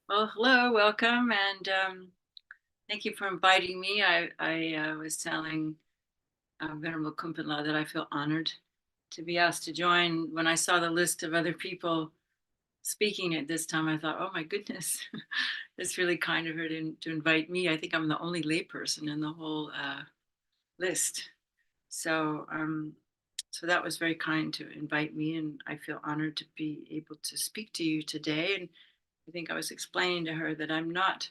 Well, hello, welcome, and thank you for inviting me. I was telling Venerable Kumbhala that I feel honored to be asked to join. When I saw the list of other people speaking at this time, I thought, oh my goodness, it's really kind of her to invite me. I think I'm the only layperson in the whole list. So, so that was very kind to invite me, and I feel honored to be able to speak to you today. And I think I was explaining to her that I'm not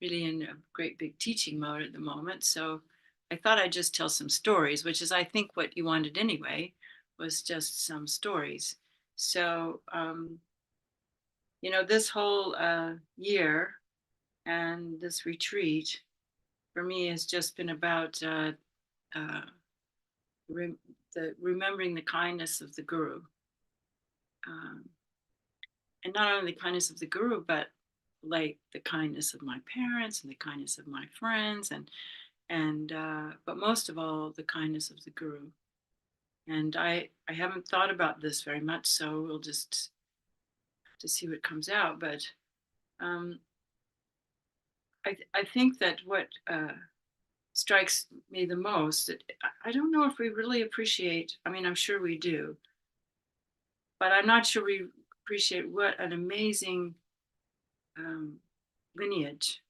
really in a great big teaching mode at the moment. So I thought I'd just tell some stories, which is, I think, what you wanted anyway, was just some stories. So, this whole year and this retreat for me has just been about uh, rem- remembering the kindness of the Guru. Um, and not only the kindness of the Guru, but like the kindness of my parents and the kindness of my friends and but most of all the kindness of the Guru. And I haven't thought about this very much, so we'll just have to see what comes out. But um, I think that what strikes me the most, that I don't know if we really appreciate. I mean, I'm sure we do, but I'm not sure we appreciate what an amazing um, lineage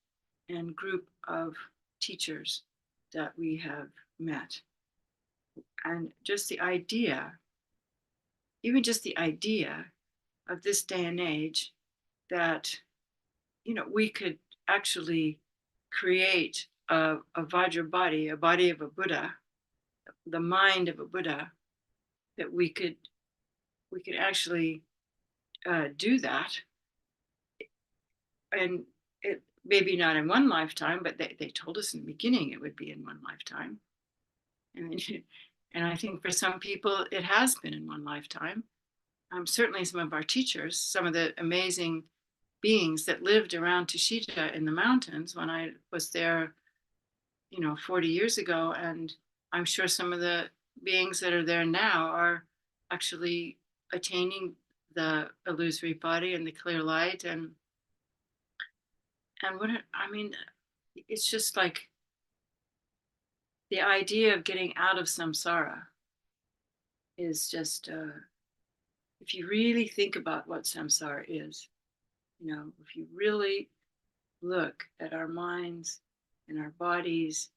and group of teachers that we have met. And just the idea, even just the idea of this day and age, that, we could actually create a Vajra body, a body of a Buddha, the mind of a Buddha, that we could actually do that. And it maybe not in one lifetime, but they told us in the beginning it would be in one lifetime. And and I think for some people it has been in one lifetime. Certainly, some of our teachers, some of the amazing beings that lived around Tushita in the mountains when I was there, 40 years ago, and I'm sure some of the beings that are there now are actually attaining the illusory body and the clear light, and I mean, it's just like the idea of getting out of samsara is just if you really think about what samsara is, if you really look at our minds and our bodies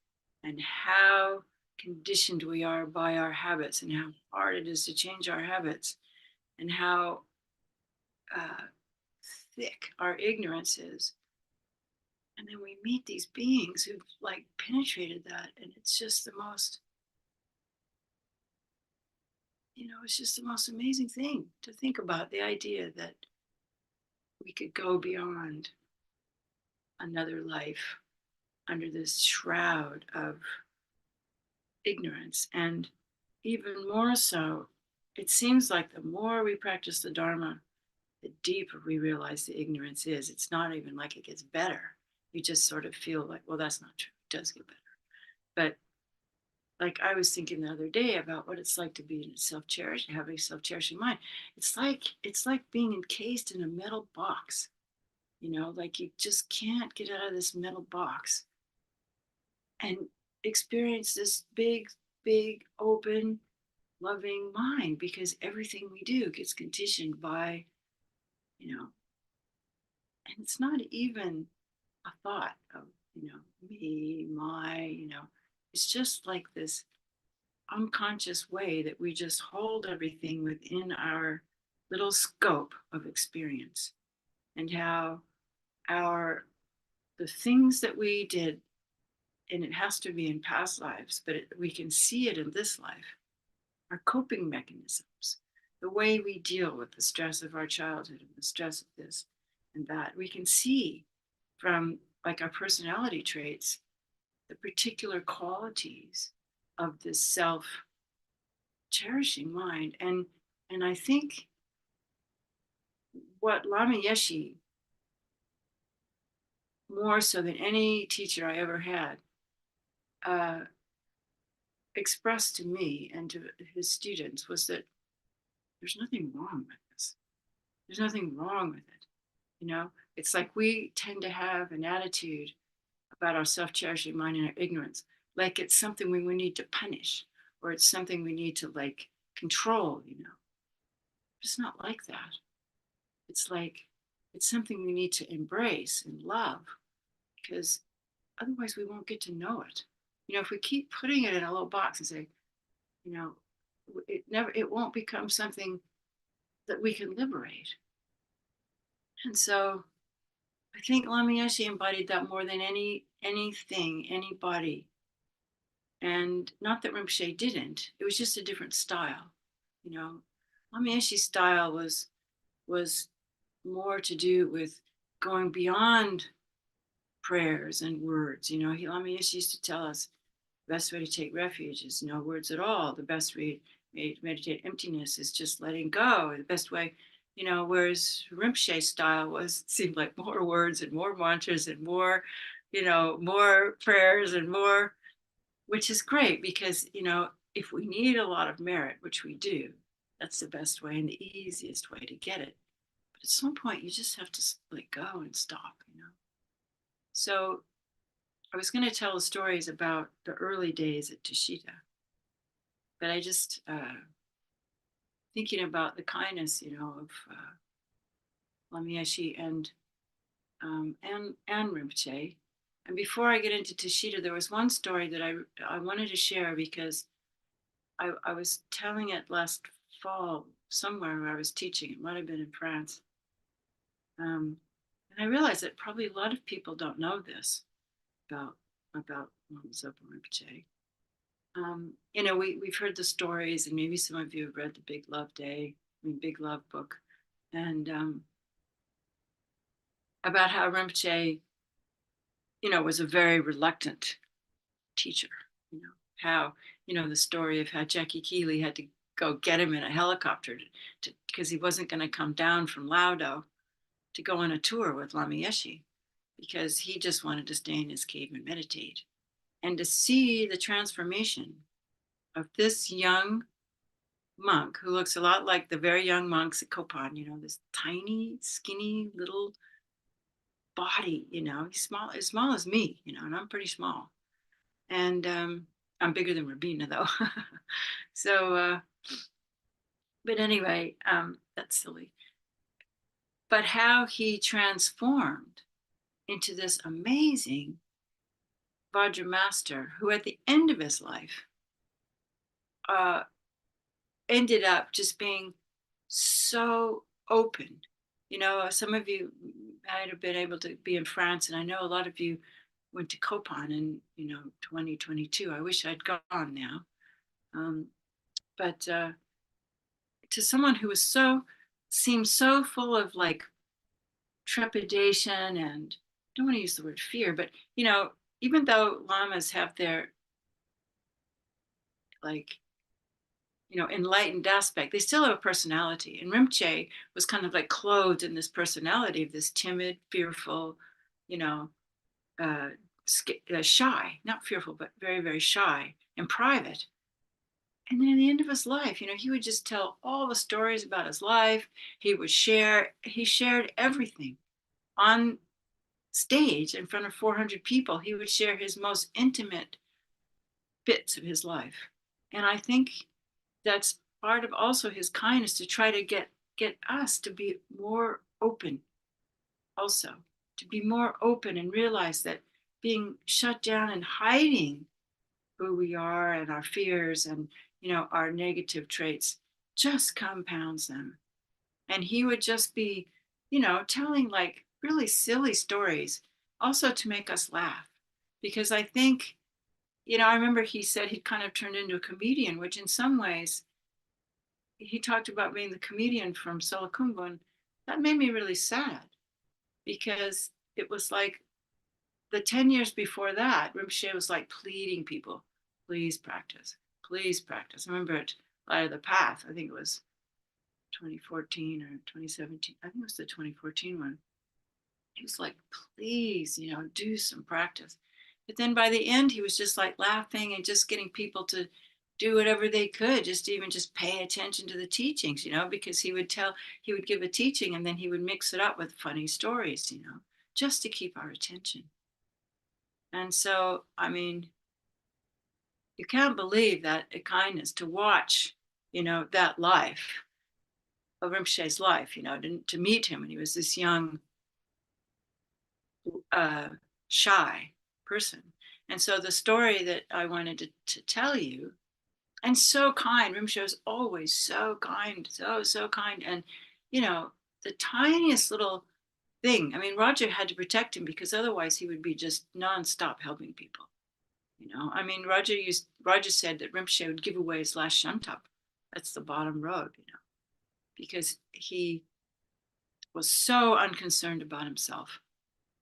and how conditioned we are by our habits and how hard it is to change our habits and how uh, thick our ignorance is. And then we meet these beings who've like penetrated that. And it's just the most, it's just the most amazing thing to think about, the idea that we could go beyond another life under this shroud of ignorance. And even more so, it seems like the more we practice the Dharma, the deeper we realize the ignorance is. It's not even like it gets better. You just sort of feel like, well, that's not true. It does get better. But like I was thinking the other day about what it's like to be in self-cherishing, having a self-cherishing mind. It's like being encased in a metal box, like you just can't get out of this metal box and experience this big, big, open, loving mind, because everything we do gets conditioned by, you know, and it's not even a thought of, me, it's just like this unconscious way that we just hold everything within our little scope of experience, and how our the things that we did, and it has to be in past lives, but we can see it in this life, our coping mechanisms, the way we deal with the stress of our childhood and the stress of this and that. We can see from like our personality traits, the particular qualities of this self cherishing mind. And I think what Lama Yeshe, more so than any teacher I ever had, uh, expressed to me and to his students was that there's nothing wrong with this. There's nothing wrong with it. You know, it's like we tend to have an attitude about our self-cherishing mind and our ignorance, like it's something we need to punish, or it's something we need to like control, you know. It's not like that. It's like it's something we need to embrace and love, because otherwise we won't get to know it. You know, if we keep putting it in a little box and say, you know, it won't become something that we can liberate. And so I think Lama Yeshe embodied that more than anything, anybody. And not that Rinpoche didn't, it was just a different style. You know, Lama Yeshe's style was more to do with going beyond prayers and words. You know, Lama Yeshe used to tell us the best way to take refuge is no words at all. The best way to meditate emptiness is just letting go. The best way, you know, whereas Rinpoche's style was, it seemed like more words and more mantras and more, you know, more prayers and more, which is great because, you know, if we need a lot of merit, which we do, that's the best way and the easiest way to get it. But at some point, you just have to let go and stop, you know. So I was going to tell the stories about the early days at Tushita, but I just thinking about the kindness, you know, of Lama Yeshe and Rinpoche. And before I get into Tushita, there was one story that I wanted to share because I was telling it last fall somewhere where I was teaching. It might have been in France. And I realized that probably a lot of people don't know this about Zopa Rinpoche. You know, we've heard the stories, and maybe some of you have read the Big Love book, and about how Rinpoche, you know, was a very reluctant teacher. You know, how, you know, the story of how Jackie Keeley had to go get him in a helicopter because he wasn't going to come down from Laudo to go on a tour with Lama Yeshe because he just wanted to stay in his cave and meditate. And to see the transformation of this young monk who looks a lot like the very young monks at Kopan, you know, this tiny, skinny little body, you know, he's as small as me, you know, and I'm pretty small. And I'm bigger than Rabina though. So, but anyway, that's silly. But how he transformed into this amazing Vajra master who at the end of his life uh, ended up just being so open. You know, some of you might have been able to be in France, and I know a lot of you went to Copan in, you know, 2022. I wish I'd gone now. But to someone who was seemed so full of like trepidation and I don't want to use the word fear, but, you know, even though lamas have their like, you know, enlightened aspect, they still have a personality. And Rinpoche was kind of like clothed in this personality of this timid, fearful, you know, uh, shy, not fearful, but very, very shy and private. And then at the end of his life, you know, he would just tell all the stories about his life. He shared everything on stage in front of 400 people. He would share his most intimate bits of his life. And I think that's part of also his kindness to try to get us to be more open also, to be more open and realize that being shut down and hiding who we are and our fears and, you know, our negative traits just compounds them. And he would just be, you know, telling like really silly stories also to make us laugh, because I think, you know, I remember he said he kind of turned into a comedian, which in some ways he talked about being the comedian from Solakumbo, and that made me really sad because it was like the 10 years before that, Rinpoche was like pleading people, please practice, please practice. I remember at Light of the Path, I think it was 2014 or 2017. I think it was the 2014 one. He was like, please, you know, do some practice. But then by the end, he was just like laughing and just getting people do whatever they could, just even just pay attention to the teachings, because he would give a teaching and then he would mix it up with funny stories, just to keep our attention. And so, I mean, you can't believe that kindness to watch, that life of Rinpoche's life, to meet him when he was this young, uh, shy person. And so the story that I wanted to tell you, and so kind, Rinpoche was always so kind, so kind. And, the tiniest little thing, I mean, Roger had to protect him because otherwise he would be just nonstop helping people. I mean, Roger said that Rinpoche would give away his last shuntap. That's the bottom road, because he was so unconcerned about himself,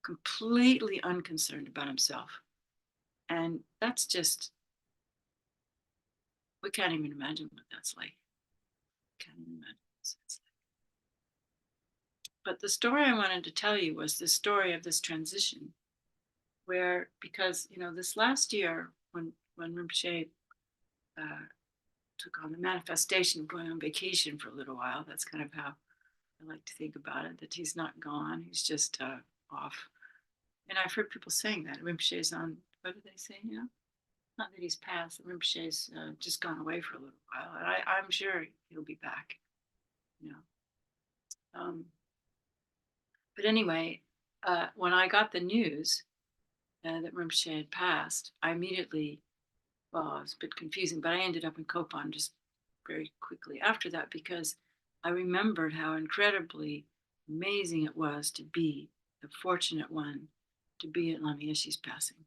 completely unconcerned about himself. And that's just, we can't even imagine what that's like. Can't even imagine what it's like. But the story I wanted to tell you was the story of this transition, where, because, this last year when Rinpoche uh, took on the manifestation of going on vacation for a little while, that's kind of how I like to think about it, that he's not gone, he's just off. And I've heard people saying that Rinpoche's on, what do they say now? Not that he's passed, Rinpoche's just gone away for a little while. And I'm sure he'll be back, you know. But anyway, when I got the news that Rinpoche had passed, I immediately, well, it was a bit confusing, but I ended up in Kopan just very quickly after that, because I remembered how incredibly amazing it was to be the fortunate one to be at Lama Yeshe's passing.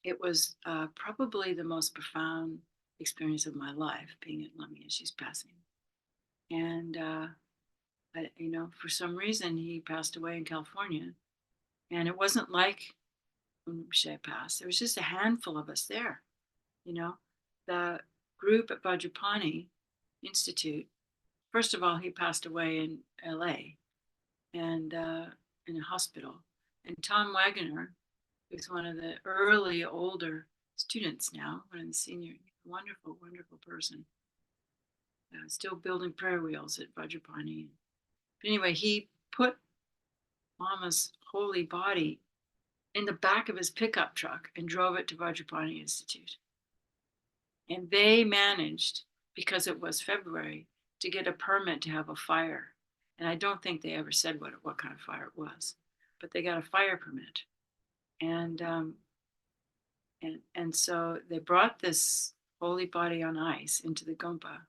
It was probably the most profound experience of my life, being at Lama Yeshe's passing. And, for some reason, he passed away in California. And it wasn't like when Rinpoche passed. There was just a handful of us there, The group at Vajrapani Institute, first of all, he passed away in LA and in a hospital. And Tom Wagoner, who's one of the early older students now, one of the senior, wonderful, wonderful person, still building prayer wheels at Vajrapani. But anyway, he put Lama's holy body in the back of his pickup truck and drove it to Vajrapani Institute. And they managed, because it was February, to get a permit to have a fire. And I don't think they ever said what kind of fire it was, but they got a fire permit. And so they brought this holy body on ice into the Gompa,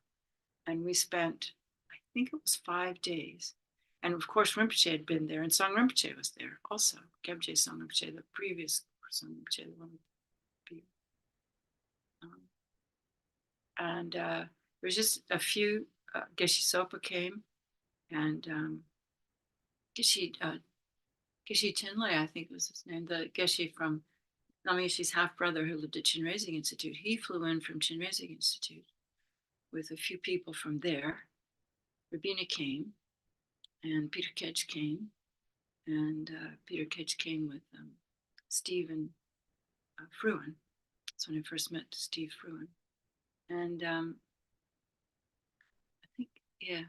and we spent, I think it was 5 days. And of course, Rinpoche had been there, and Song Rinpoche was there also. Gebje Song Rinpoche, the previous Song Rinpoche, the one with and there was just a few. Geshe Zopa came, and Geshe Tinley, I think was his name, the Geshe from Lama Yeshe's half brother who lived at Chinrezig Institute. He flew in from Chinrezig Institute with a few people from there. Rabina came, and Peter Kedge came, and Peter Kedge came with Steve and Fruin. That's when I first met Steve Fruin. And I think, yeah.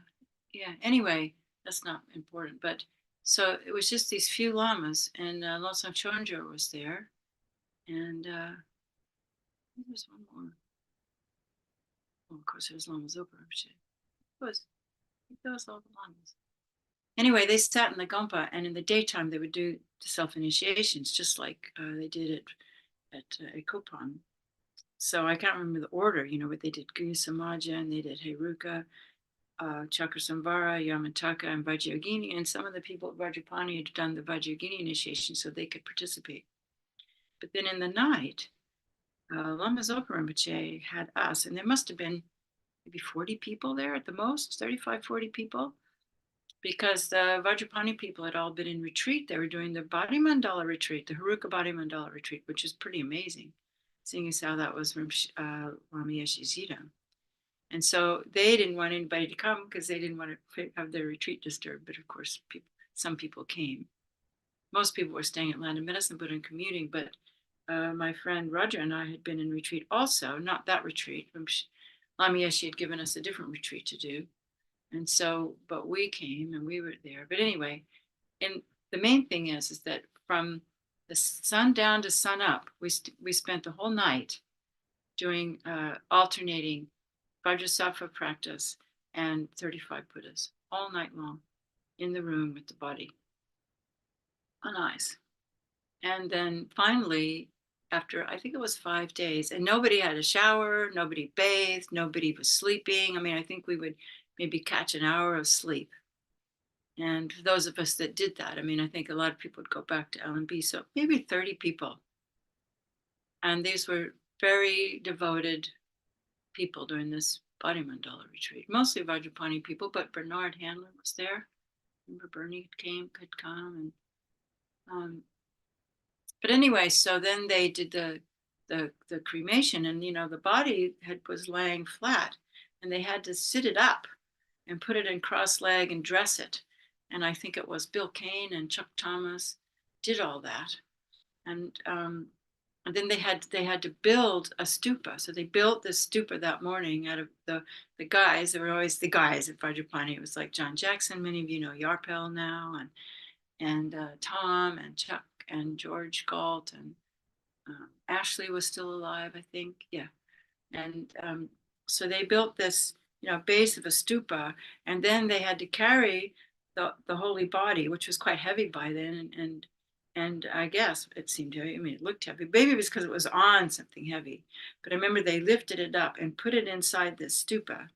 Anyway, that's not important. But so it was just these few lamas, and Losang Chonjo was there, and there was one more. Well, of course, there was Lama Zopa Rinpoche. That was all the lamas. Anyway, they sat in the Gompa, and in the daytime they would do the self-initiations, just like they did at Kopan. So I can't remember the order, but they did Guya Samaja, and they did Heruka, Chakrasamvara, Yamataka, and Vajrayogini, and some of the people at Vajrapani had done the Vajrayogini initiation so they could participate. But then in the night, Lama Zopa Rinpoche had us, and there must have been maybe 40 people there at the most, 35, 40 people, because the Vajrapani people had all been in retreat. They were doing the Body Mandala retreat, the Haruka Body Mandala retreat, which is pretty amazing, seeing as how that was Lama Yeshe's Yidam. And so they didn't want anybody to come because they didn't want to have their retreat disturbed. But of course, some people came. Most people were staying at Land of Medicine Buddha and commuting, but my friend Roger and I had been in retreat also, not that retreat. Lama Yeshe had given us a different retreat to do. And so, but we came and we were there. But anyway, and the main thing is that from the sun down to sun up, we spent the whole night doing alternating Vajrasattva practice and 35 Buddhas all night long in the room with the body on ice. And then finally, after I think it was 5 days, and nobody had a shower, nobody bathed, nobody was sleeping. I mean, I think we would maybe catch an hour of sleep. And for those of us that did that, I mean, I think a lot of people would go back to L&B. So maybe 30 people. And these were very devoted people during this body mandala retreat, mostly Vajrapani people, but Bernard Handler was there. Remember Bernie had come, and but anyway, so then they did the cremation, and the body was laying flat, and they had to sit it up and put it in cross leg and dress it. And I think it was Bill Kane and Chuck Thomas did all that, and then they had to build a stupa. So they built this stupa that morning out of the guys. There were always the guys at Vajrapani. It was like John Jackson. Many of you know Yarpel now, and Tom and Chuck and George Galt, and Ashley was still alive, I think. Yeah, and so they built this base of a stupa, and then they had to carry the holy body, which was quite heavy by then, and I guess it seemed heavy. I mean, it looked heavy. Maybe it was because it was on something heavy. But I remember they lifted it up and put it inside this stupa,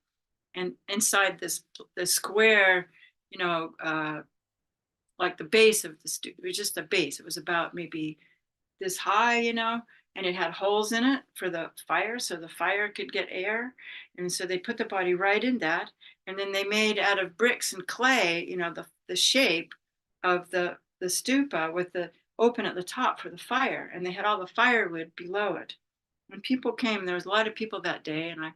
and inside the square, like the base of the stupa. It was just the base. It was about maybe this high, and it had holes in it for the fire, so the fire could get air. And so they put the body right in that, and then they made out of bricks and clay, the shape of the stupa with the open at the top for the fire, and they had all the firewood below it. When people came, there was a lot of people that day, and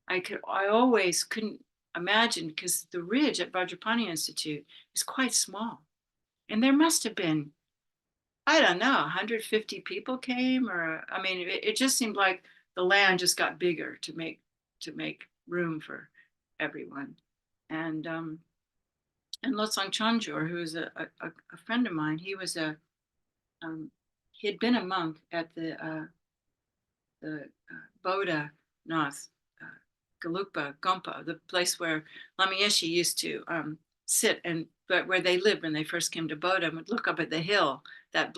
I always couldn't imagine, because the ridge at Vajrapani Institute is quite small, and there must have been, I don't know, 150 people came, or I mean, it just seemed like the land just got bigger to make room for everyone. And Losang Chanjur, who's a friend of mine, he had been a monk at the Bodha Nath, Gelugpa Gompa, the place where Lama Yeshe used to sit, and but where they lived when they first came to Bodha, and would look up at the hill, that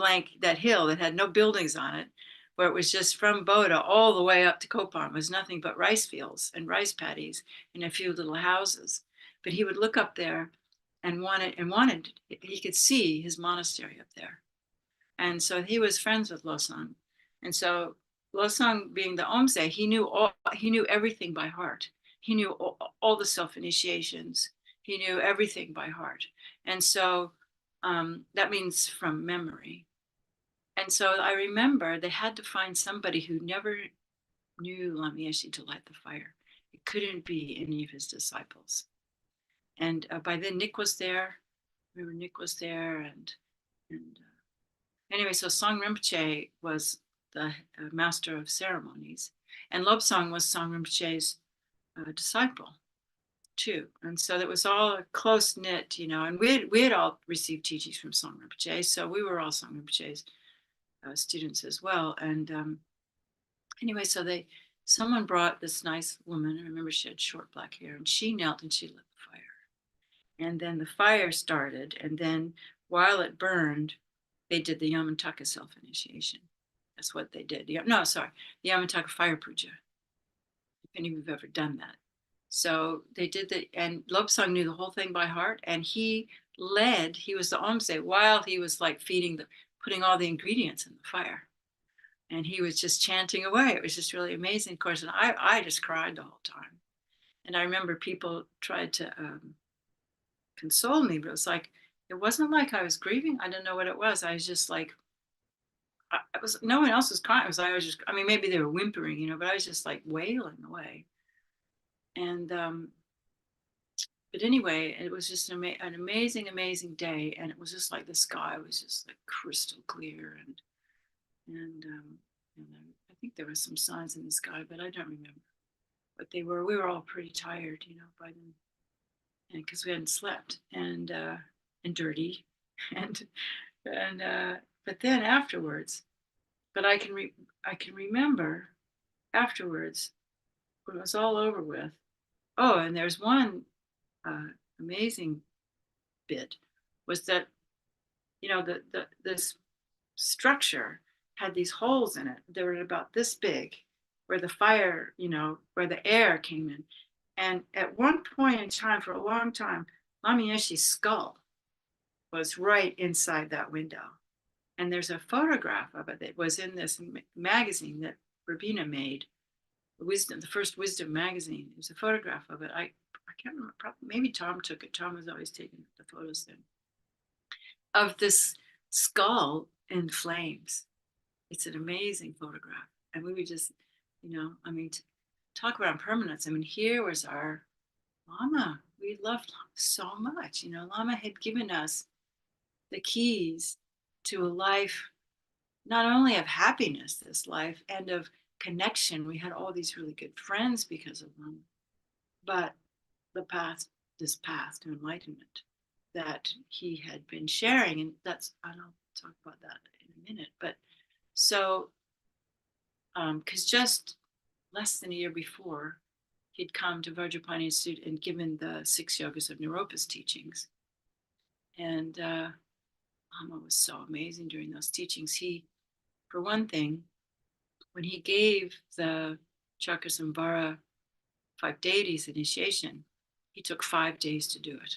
hill that had no buildings on it, where it was just from Bodha all the way up to Kopan was nothing but rice fields and rice paddies and a few little houses. But he would look up there and wanted he could see his monastery up there. And so he was friends with Losang. And so Losang, being the Omse, he knew everything by heart. He knew all the self-initiations. He knew everything by heart. And so that means from memory. And so I remember they had to find somebody who never knew Lama Yeshe to light the fire. It couldn't be any of his disciples. And by then Nick was there. Remember, Nick was there, and anyway, so Song Rinpoche was the master of ceremonies, and Lobsang was Song Rinpoche's disciple too. And so it was all close knit, and we had all received teachings from Song Rinpoche, so we were all Song Rinpoche's students as well. And anyway, so someone brought this nice woman. I remember she had short black hair, and she knelt and she lit the fire. And then the fire started, and then while it burned, they did the Yamantaka self-initiation. That's what they did. No, sorry, the Yamantaka fire puja. If any of you have ever done that. So they did and Lobsang knew the whole thing by heart, and he was the Omse while he was like putting all the ingredients in the fire. And he was just chanting away. It was just really amazing, of course. And I just cried the whole time. And I remember people tried to console me, but it wasn't like I was grieving. I don't know what it was. I was just like, no one else was crying. I was just, I mean, maybe they were whimpering, but I was just like wailing away. And but anyway, it was just an amazing, amazing day. And it was just like the sky was just like crystal clear, and I think there were some signs in the sky, but I don't remember what they were. We were all pretty tired, by then, and because we hadn't slept, and dirty, and and but then afterwards, but I can remember afterwards when it was all over with. Oh, and there's one uh, amazing bit was that this structure had these holes in it. They were about this big, where the fire, where the air came in. And at one point in time, for a long time, Lama Yeshe's skull was right inside that window. And there's a photograph of it that was in this magazine that Rabina made, the first Wisdom magazine. There's a photograph of it. I can't remember. Probably, maybe Tom took it. Tom was always taking the photos then of this skull in flames. It's an amazing photograph. And we would just, I mean, talk about impermanence. I mean, here was our Lama. We loved Lama so much. Lama had given us the keys to a life, not only of happiness, this life, and of connection. We had all these really good friends because of Lama, but this path to enlightenment that he had been sharing. And I'll talk about that in a minute. But so, because just less than a year before, he'd come to Vajrapani Institute and given the 6 yogas of Naropa's teachings. And Lama was so amazing during those teachings. He, for one thing, when he gave the Chakrasamvara 5 deities initiation, he took 5 days to do it.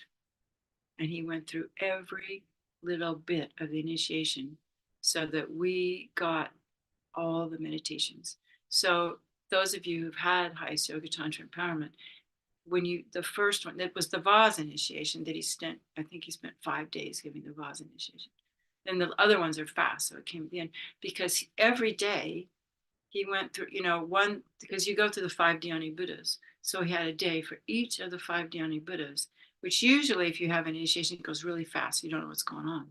And he went through every little bit of the initiation so that we got all the meditations. So those of you who've had highest yoga tantra empowerment, the first one, that was the vase initiation that I think he spent 5 days giving the vase initiation. Then the other ones are fast, so it came at the end, because every day he went through, one, because you go through the 5 Dhyani Buddhas. So he had a day for each of the 5 Dhyani Buddhas, which usually, if you have an initiation, it goes really fast. You don't know what's going on.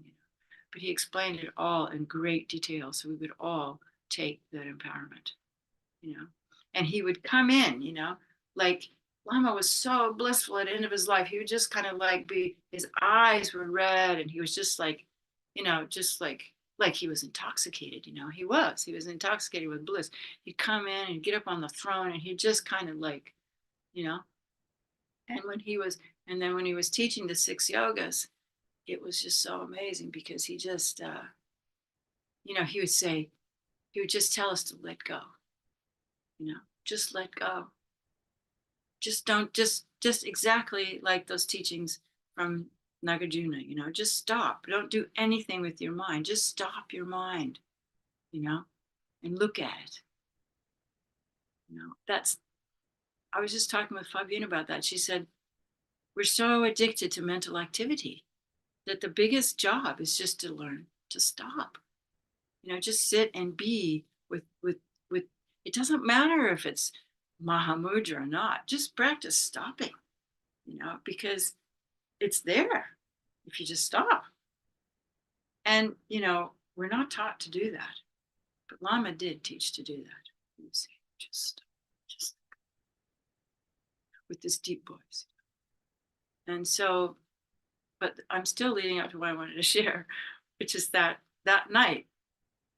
But he explained it all in great detail, so we would all take that empowerment, And he would come in, like Lama was so blissful at the end of his life. He would just kind of his eyes were red, and he was just just like he was intoxicated, he was intoxicated with bliss. He'd come in and get up on the throne, and he'd just kind of and then when he was teaching the 6 yogas, it was just so amazing because he just, he would just tell us to let go, just let go. Just don't, just exactly like those teachings from Nagarjuna, just stop. Don't do anything with your mind. Just stop your mind, and look at it. I was just talking with Fabienne about that. She said, we're so addicted to mental activity that the biggest job is just to learn to stop. Just sit and be with it doesn't matter if it's Mahamudra or not. Just practice stopping, because it's there if you just stop. And we're not taught to do that, but Lama did teach to do that. You see, just with this deep voice. And so, but I'm still leading up to what I wanted to share, which is that night,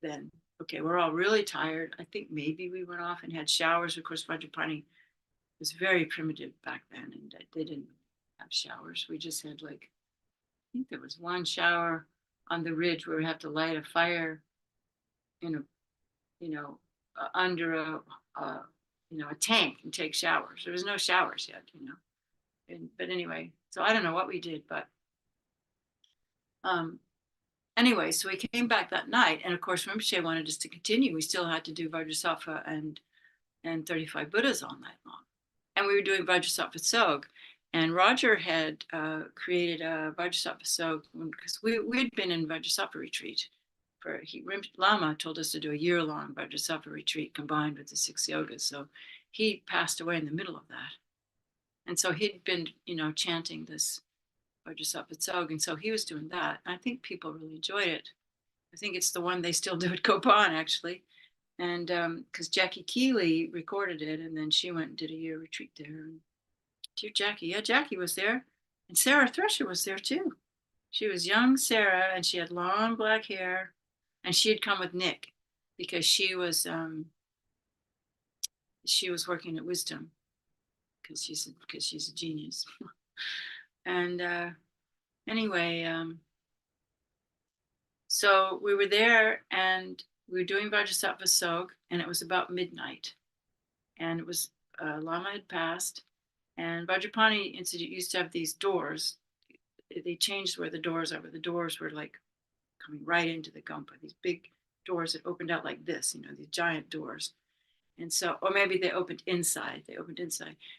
then, okay, we're all really tired. I think maybe we went off and had showers. Of course, Vajrapani was very primitive back then, and they didn't have showers. We just had I think there was one shower on the ridge where we have to light a fire in under a tank and take showers. There was no showers yet, but anyway, so I don't know what we did, but anyway, so we came back that night, and of course, Rinpoche wanted us to continue. We still had to do Vajrasattva and 35 Buddhas all night long, and we were doing Vajrasattva Sog, and Roger had created a Vajrasattva Sog because we'd been in Vajrasattva retreat. Lama told us to do a year-long Vajrasattva retreat combined with the 6 yogas. So he passed away in the middle of that, and so he'd been, chanting this Vajrasattva Sog, and so he was doing that. I think people really enjoyed it. I think it's the one they still do at Copan, actually. And because Jackie Keeley recorded it, and then she went and did a year retreat there. And dear Jackie, yeah, Jackie was there, and Sarah Thresher was there too. She was young Sarah, and she had long black hair, and she had come with Nick because she was working at Wisdom because she's a genius. And anyway, so we were there, and we were doing Vajrasattva Sog, and it was about midnight, and it was Lama had passed, and Vajrapani Institute used to have these doors. They changed where the doors are, but the doors were like coming right into the Gompa, these big doors that opened out like this, these giant doors. And so, or maybe they opened inside.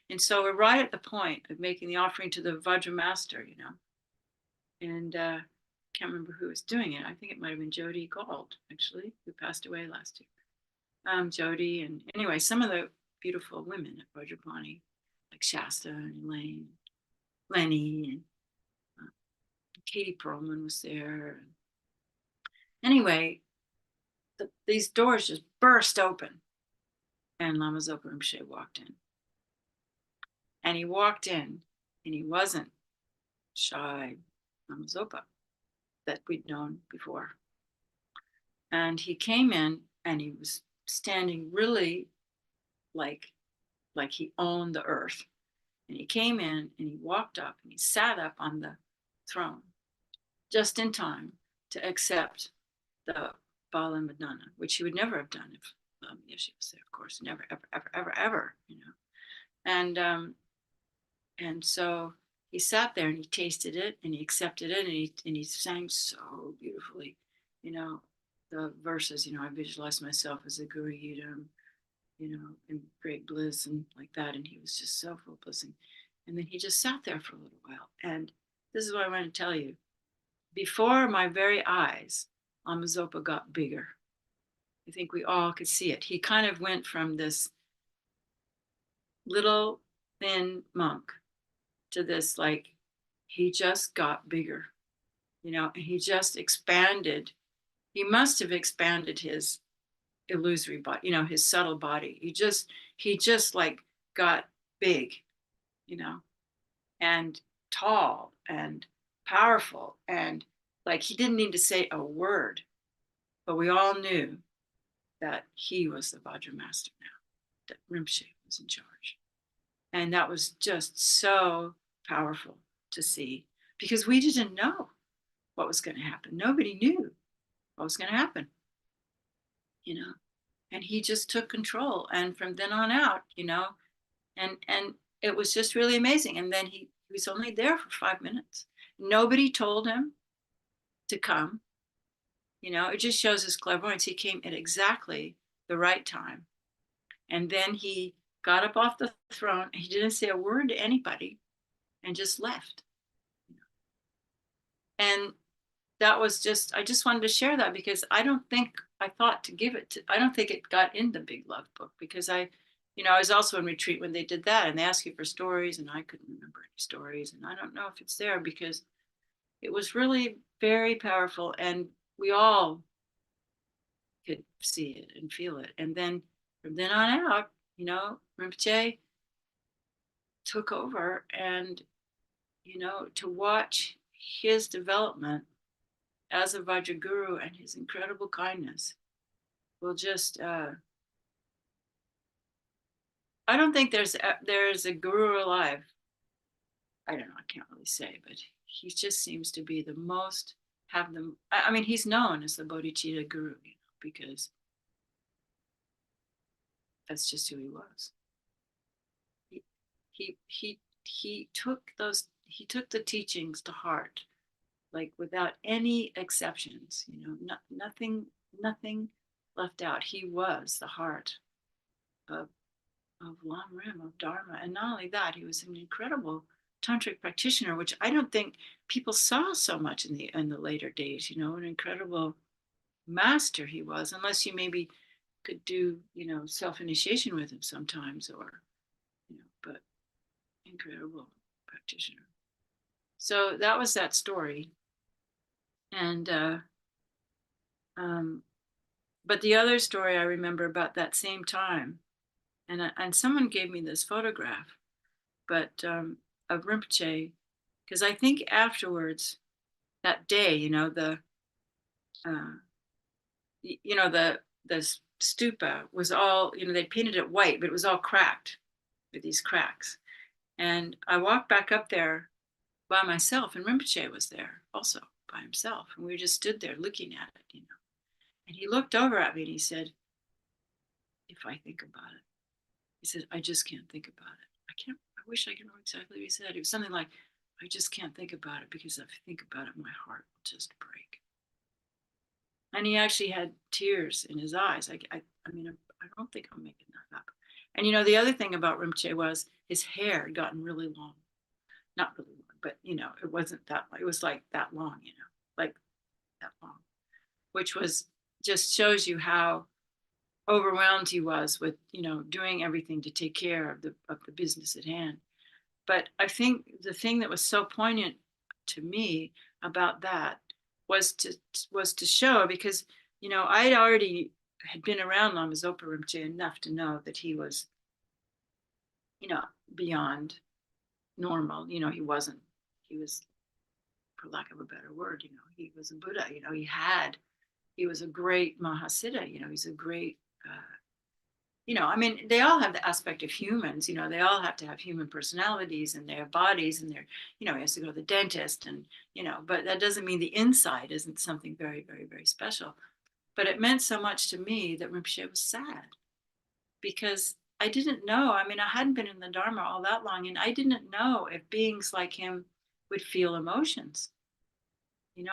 And so we're right at the point of making the offering to the Vajra Master, and can't remember who was doing it. I think it might have been Jody Gauld, actually, who passed away last year. Jody, and anyway, some of the beautiful women at Vajrapani, like Shasta and Elaine, Lenny, and Katie Perlman was there. Anyway, these doors just burst open, and Lama Zopa Rinpoche walked in. And he walked in, and he wasn't shy Lama Zopa that we'd known before. And he came in, and he was standing really like he owned the earth. And he came in, and he walked up, and he sat up on the throne just in time to accept the Bala Madana, which he would never have done if Yeshe was there, of course, never, ever, And so he sat there, and he tasted it, and he accepted it, and he sang so beautifully, the verses, I visualized myself as a Guru Yidam, in great bliss and like that. And he was just so full of blessing. And then he just sat there for a little while. And this is what I want to tell you. Before my very eyes, Lama Zopa got bigger. I think we all could see it. He kind of went from this little thin monk to this, like, he just got bigger, and he just expanded. He must have expanded his illusory body, his subtle body. He just like got big, and tall and powerful. And like, he didn't need to say a word, but we all knew that he was the Vajra Master now, that Rinpoche was in charge. And that was just so powerful to see, because we didn't know what was going to happen. Nobody knew what was going to happen, and he just took control. And from then on out, and it was just really amazing. And then he was only there for 5 minutes. Nobody told him to come. It just shows his clairvoyance. He came at exactly the right time. And then he got up off the throne. He didn't say a word to anybody and just left. And that was just, I just wanted to share that, because I don't think I thought to give it to, I don't think it got in the Big Love book, because I was also in retreat when they did that, and they asked you for stories, and I couldn't remember any stories. And I don't know if it's there, because it was really very powerful, and we all could see it and feel it. And then from then on out, Rinpoche took over, and, to watch his development as a Vajra Guru and his incredible kindness will just, I don't think there's a guru alive. I don't know, I can't really say, but he just seems to be the most, have them. I mean, he's known as the Bodhicitta Guru, because that's just who he was. He took the teachings to heart, like without any exceptions, nothing left out. He was the heart of Lam Rim, of Dharma. And not only that, he was an incredible tantric practitioner, which I don't think people saw so much in the later days. An incredible master he was, unless you maybe could do self-initiation with him sometimes, or but incredible practitioner. So that was that story. And But the other story I remember about that same time, and someone gave me this photograph, but of Rinpoche, because I think afterwards that day, uh, the stupa was all, they painted it white, but it was all cracked with these cracks. And I walked back up there by myself, and Rinpoche was there also by himself, and we just stood there looking at it. And he looked over at me and he said, "If I think about it," he said, "I just can't think about it. I can't. I wish I could remember exactly what he said. It was something like, I just can't think about it because if I think about it, my heart will just break." And he actually had tears in his eyes. I mean, I don't think I'm making that up. And the other thing about Rinpoche was his hair had gotten really long. Not really long, but it wasn't that long. It was like that long, like that long, which was just shows you how overwhelmed he was with, doing everything to take care of the business at hand. But I think the thing that was so poignant to me about that was to was to show, because I'd already had been around Lama Zopa Rinpoche enough to know that he was, you know beyond normal. He was, for lack of a better word, he was a Buddha. He was a great Mahasiddha. He's a great I mean, they all have the aspect of humans. They all have to have human personalities and their bodies, and he has to go to the dentist, and but that doesn't mean the inside isn't something very, very, very special. But it meant so much to me that Rinpoche was sad, because I didn't know. I mean, I hadn't been in the Dharma all that long, and I didn't know if beings like him would feel emotions.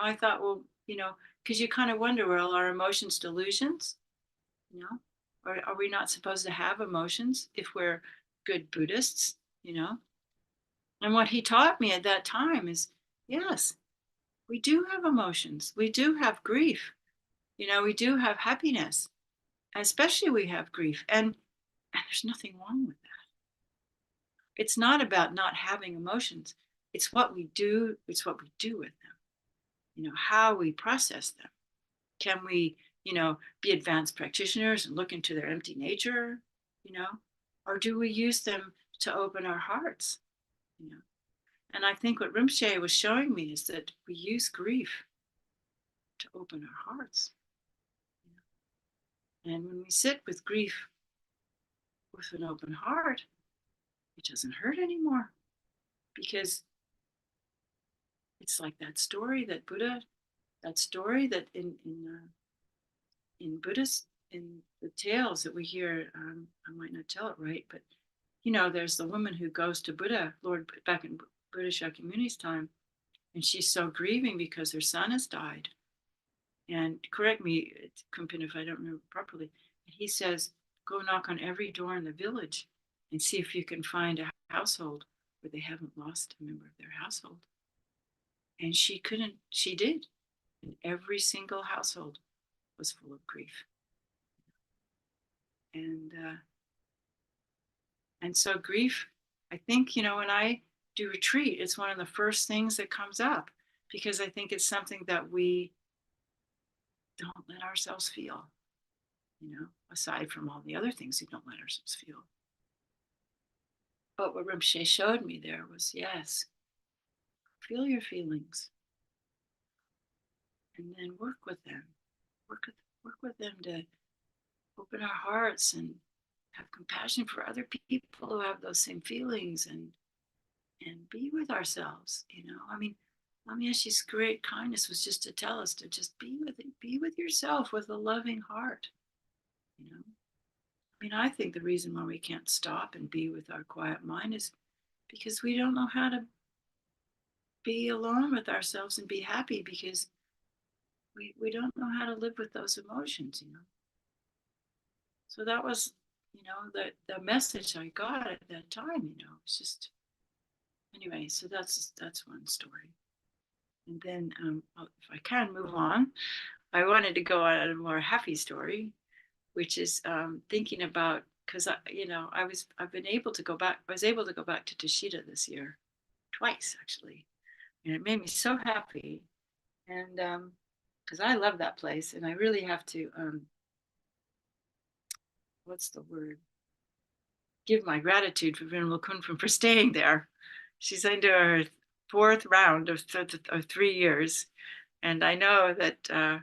I thought, well, because you kind of wonder, well, are emotions delusions? you know or are we not supposed to have emotions if we're good Buddhists? And what he taught me at that time is, yes, we do have emotions, we do have grief, we do have happiness, especially we have grief, and there's nothing wrong with that. It's not about not having emotions. It's what we do with them, how we process them. Can we, be advanced practitioners and look into their empty nature, you know, or do we use them to open our hearts, you know? And I think what Rinpoche was showing me is that we use grief to open our hearts. And when we sit with grief with an open heart, it doesn't hurt anymore, because it's like that story that in Buddhist, in the tales that we hear. I might not tell it right, but there's the woman who goes to Buddha, Lord, back in Buddha Shakyamuni's time, and she's so grieving because her son has died. And correct me, Kumpin, if I don't remember properly. He says, go knock on every door in the village and see if you can find a household where they haven't lost a member of their household. And she couldn't, she did. And every single household was full of grief. And so grief, I think, when I do retreat, it's one of the first things that comes up, because I think it's something that we don't let ourselves feel, aside from all the other things we don't let ourselves feel. But what Rinpoche showed me there was, yes, feel your feelings and then work with them. Work with them to open our hearts and have compassion for other people who have those same feelings, and be with ourselves. I mean, Lama Yeshe's great kindness was just to tell us to just be with yourself with a loving heart. I mean, I think the reason why we can't stop and be with our quiet mind is because we don't know how to be alone with ourselves and be happy, because we don't know how to live with those emotions. So that was, the message I got at that time. It's just, anyway. So that's one story. And then, if I can move on, I wanted to go on a more happy story, which is thinking about, because I've been able to go back. I was able to go back to Tashida this year, twice actually, and it made me so happy. And because I love that place, and I really have to, what's the word? Give my gratitude for Venerable Kunpun for staying there. She's into her fourth round of 3 years, and I know that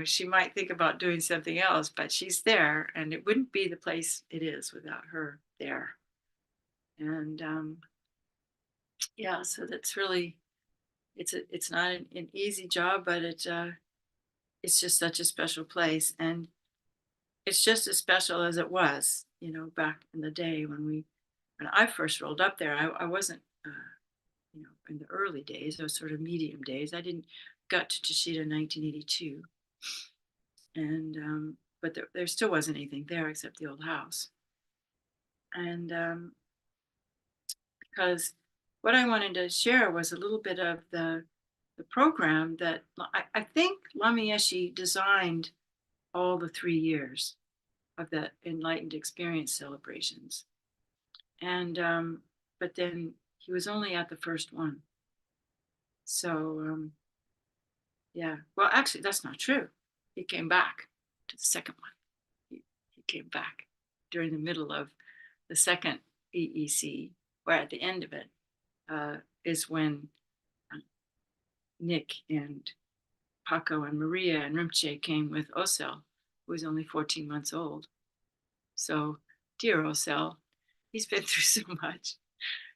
she might think about doing something else, but she's there, and it wouldn't be the place it is without her there. And yeah, so that's really it's not an easy job, but it's just such a special place, and it's just as special as it was, back in the day when I first rolled up there. I wasn't, in the early days, those sort of medium days. I didn't got to Tashida in 1982, and but there still wasn't anything there except the old house, and because what I wanted to share was a little bit of the program that I think Lama Yeshe designed all the 3 years of the enlightened experience celebrations. And but then he was only at the first one. So yeah, well, actually, that's not true. He came back to the second one. He came back during the middle of the second EEC, where at the end of it is when Nick and Paco and Maria and Rinpoche came with Osel, who was only 14 months old. So, dear Osel, he's been through so much.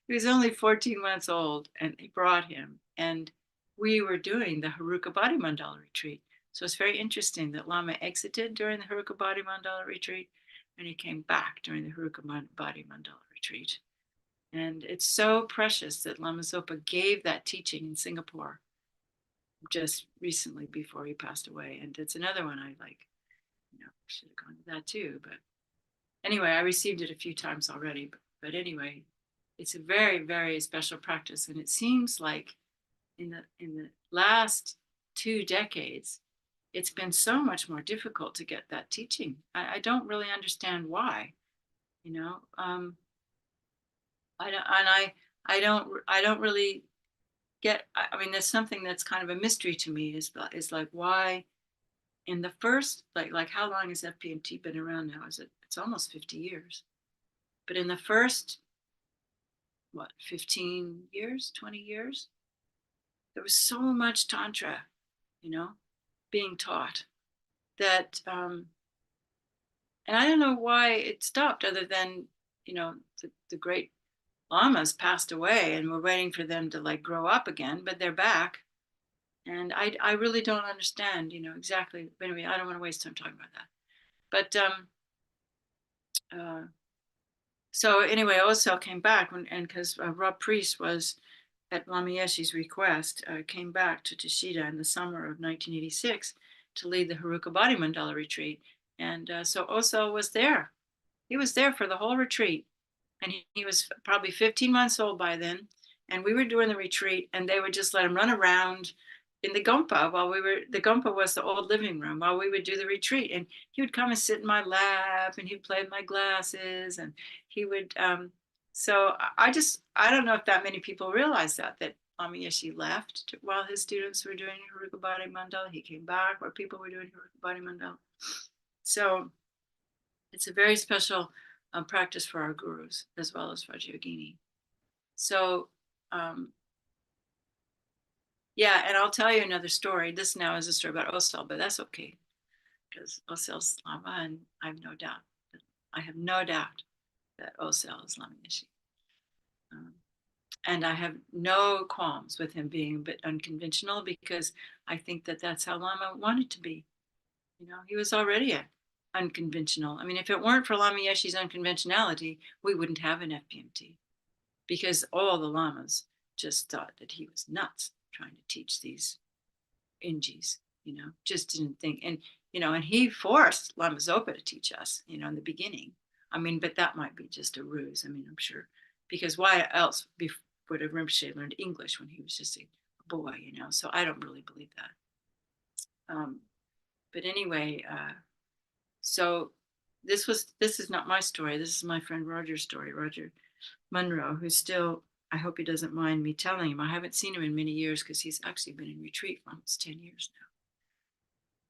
He was only 14 months old, and they brought him. And we were doing the Haruka Body Mandala retreat. So it's very interesting that Lama exited during the Haruka Body Mandala retreat, and he came back during the Haruka Body Mandala retreat. And it's so precious that Lama Zopa gave that teaching in Singapore just recently before he passed away. And it's another one I like, should have gone to that too. But anyway, I received it a few times already. But anyway, it's a very, very special practice. And it seems like in the last 2 decades, it's been so much more difficult to get that teaching. I don't really understand why, I don't, and I don't really get. I mean, there's something that's kind of a mystery to me. Is like why in the first like how long has FPMT been around now? It's almost 50 years, but in the first 15 years, 20 years, there was so much tantra, being taught that and I don't know why it stopped, other than the great lamas passed away and we're waiting for them to like grow up again, but they're back. And I really don't understand, exactly. But anyway, I don't want to waste time talking about that. But so anyway, Osel came back and because Rob Priest was at Lama Yeshe's request, came back to Tashida in the summer of 1986 to lead the Haruka Body Mandala retreat. And so Osel was there. He was there for the whole retreat. And he was probably 15 months old by then. And we were doing the retreat, and they would just let him run around in the Gompa the Gompa was the old living room while we would do the retreat. And he would come and sit in my lap, and he'd play with my glasses, and he would, so I don't know if that many people realize that Lama Yeshe left while his students were doing Haruka Body Mandala. He came back while people were doing Haruka Body Mandala. So it's a very special practice for our gurus as well as Vajrayogini. So yeah, and I'll tell you another story. This now is a story about Osel, but that's okay because Osel's Lama, and I have no doubt that Osel is Lama Yeshe. And I have no qualms with him being a bit unconventional because I think that that's how Lama wanted to be. He was already unconventional. I mean, if it weren't for Lama Yeshe's unconventionality, we wouldn't have an FPMT because all the lamas just thought that he was nuts trying to teach these Ingis, just didn't think. And, and he forced Lama Zopa to teach us, in the beginning. I mean, but that might be just a ruse. I mean, I'm sure, because why else would have Rinpoche learned English when he was just a boy, So I don't really believe that. But anyway, so this is not my story. This is my friend Roger's story, Roger Munro, who's still, I hope he doesn't mind me telling him. I haven't seen him in many years because he's actually been in retreat for almost 10 years now.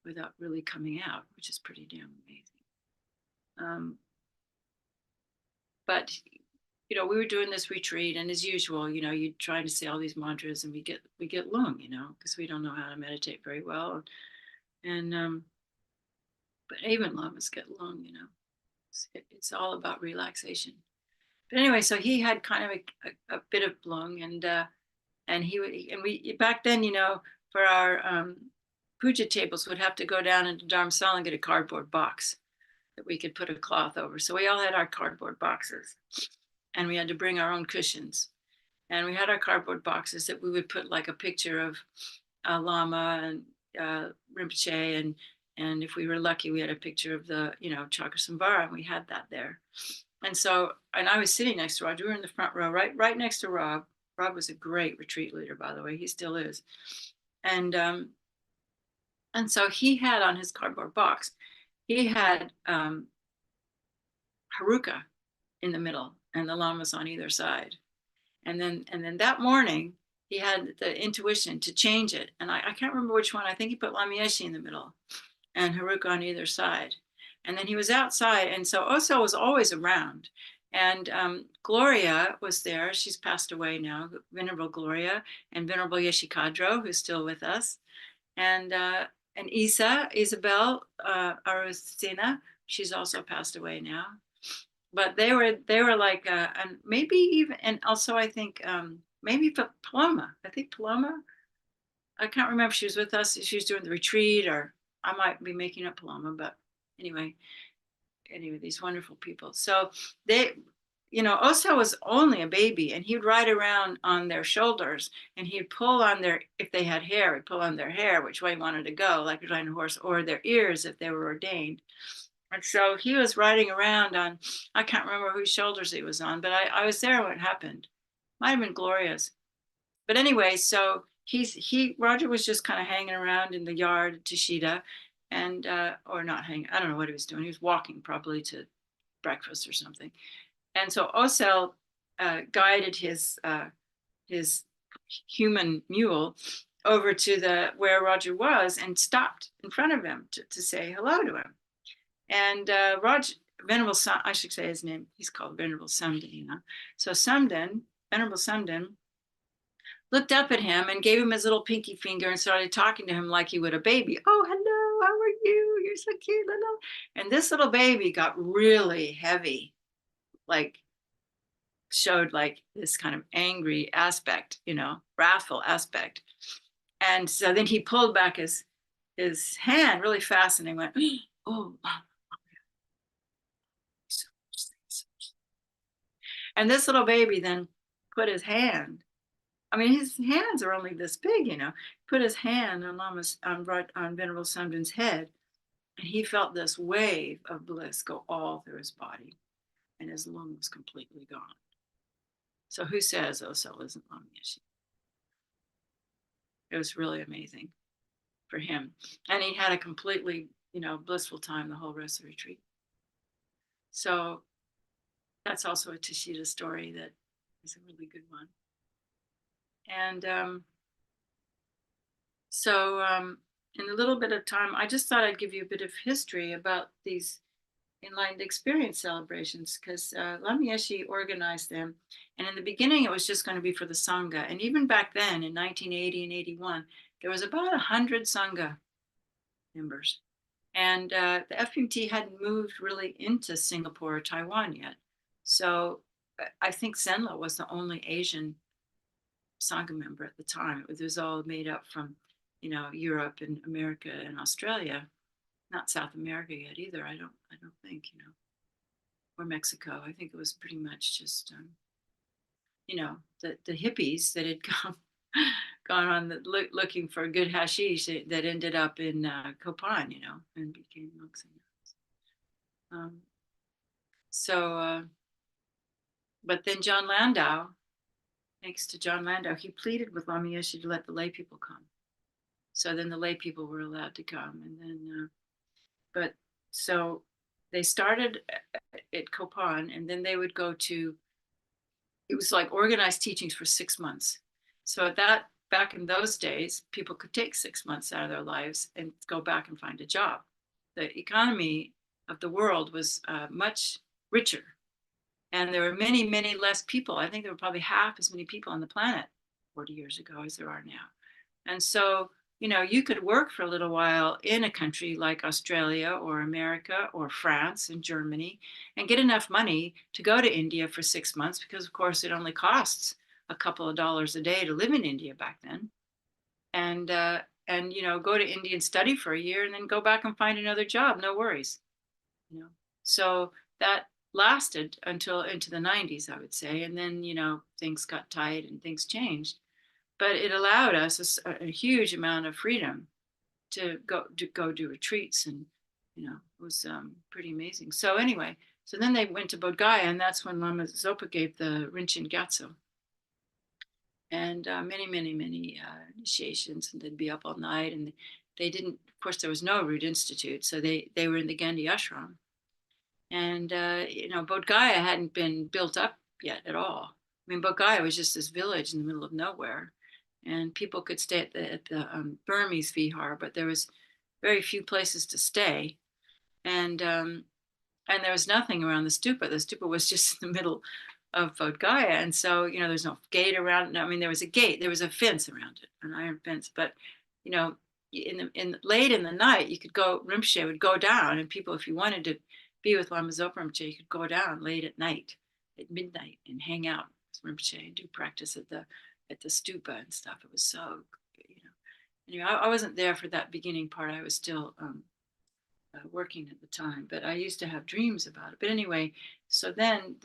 without really coming out, which is pretty damn amazing. But we were doing this retreat, and as usual, you try to say all these mantras, and we get lung, because we don't know how to meditate very well, and but even lamas get lung, it's all about relaxation. But anyway, so he had kind of a bit of lung, and we back then, for our puja tables, would have to go down into Dharamsala and get a cardboard box that we could put a cloth over. So we all had our cardboard boxes, and we had to bring our own cushions. And we had our cardboard boxes that we would put like a picture of Lama and Rinpoche, and if we were lucky, we had a picture of the Chakrasamvara, and we had that there. And I was sitting next to Rob. We were in the front row, right next to Rob. Rob was a great retreat leader, by the way. He still is. And so he had on his cardboard box, he had Haruka in the middle and the lamas on either side. And then that morning, he had the intuition to change it. And I can't remember which one. I think he put Lama Yeshe in the middle and Haruka on either side. And then he was outside. And so Oso was always around. And Gloria was there. She's passed away now, Venerable Gloria, and Venerable Yeshe Kadro, who's still with us. And Isabel Arustina, she's also passed away now. But they were like, and maybe even, and also I think maybe Paloma. I think Paloma, I can't remember if she was with us. She was doing the retreat, or I might be making up Paloma, but anyway, these wonderful people. So they, Oso was only a baby, and he'd ride around on their shoulders, and he'd pull on if they had hair, he'd pull on their hair, which way he wanted to go, like riding a horse, or their ears if they were ordained. And so he was riding around on, I can't remember whose shoulders he was on, but I was there when it happened. Might have been Gloria's. But anyway, so Roger was just kind of hanging around in the yard at Tashida, and or not hanging, I don't know what he was doing. He was walking probably to breakfast or something. And so Osel guided his human mule over to where Roger was and stopped in front of him to say hello to him. And Roger, Venerable, I should say his name, he's called Venerable Sumden, So Venerable Sumden looked up at him and gave him his little pinky finger and started talking to him like he would a baby. Oh, hello, how are you? You're so cute, little. And this little baby got really heavy, like showed like this kind of angry aspect, wrathful aspect. And so then he pulled back his hand really fast and he went, oh, and this little baby then put his hand, I mean, his hands are only this big, put his hand on Venerable Sumden's head, and he felt this wave of bliss go all through his body, and his lung was completely gone. So who says Oso isn't Lama Yeshe? It was really amazing for him. And he had a completely, blissful time the whole rest of the retreat. So that's also a Tashida story that is a really good one. And so in a little bit of time, I just thought I'd give you a bit of history about these enlightened experience celebrations, because Lama Yeshe organized them. And in the beginning, it was just going to be for the Sangha. And even back then, in 1980 and 81, there was about 100 Sangha members. And the FMT hadn't moved really into Singapore or Taiwan yet. So I think Senla was the only Asian Sangha member at the time. It was all made up from, Europe and America and Australia. Not South America yet either. I don't think, or Mexico. I think it was pretty much just, the hippies that had gone on looking for good hashish that ended up in Copan, and became monks. But then John Landau, thanks to John Landau, he pleaded with Lama Yeshe to let the lay people come. So then the lay people were allowed to come, and then. But so they started at Copan, and then they would go to, it was like organized teachings for 6 months. So at that back in those days, people could take 6 months out of their lives and go back and find a job. The economy of the world was much richer, and there were many, many less people. I think there were probably half as many people on the planet 40 years ago as there are now. And so, you could work for a little while in a country like Australia or America or France and Germany and get enough money to go to India for 6 months, because of course it only costs a couple of dollars a day to live in India back then. And go to India and study for a year and then go back and find another job, no worries. So that lasted until into the 90s, I would say. And then, things got tight and things changed. But it allowed us a huge amount of freedom to go do retreats, and it was pretty amazing. So anyway, so then they went to Bodh Gaya, and that's when Lama Zopa gave the Rinchen Gyatso, and many, many, many initiations, and they'd be up all night, and they didn't. Of course, there was no root institute, so they were in the Gandhi ashram, and Bodh Gaya hadn't been built up yet at all. I mean, Bodh Gaya was just this village in the middle of nowhere, and people could stay at the Burmese vihar, but there was very few places to stay, and there was nothing around the stupa. The stupa was just in the middle of Bodh Gaya, and so there's no gate around. I mean, there was a gate, there was a fence around it, an iron fence, but in late in the night, you could go. Rinpoche would go down, and people, if you wanted to be with Lama Zopa Rinpoche, you could go down late at night, at midnight, and hang out with Rinpoche and do practice at the stupa and stuff. It was so, anyway, I wasn't there for that beginning part. I was still working at the time, but I used to have dreams about it. But anyway, so then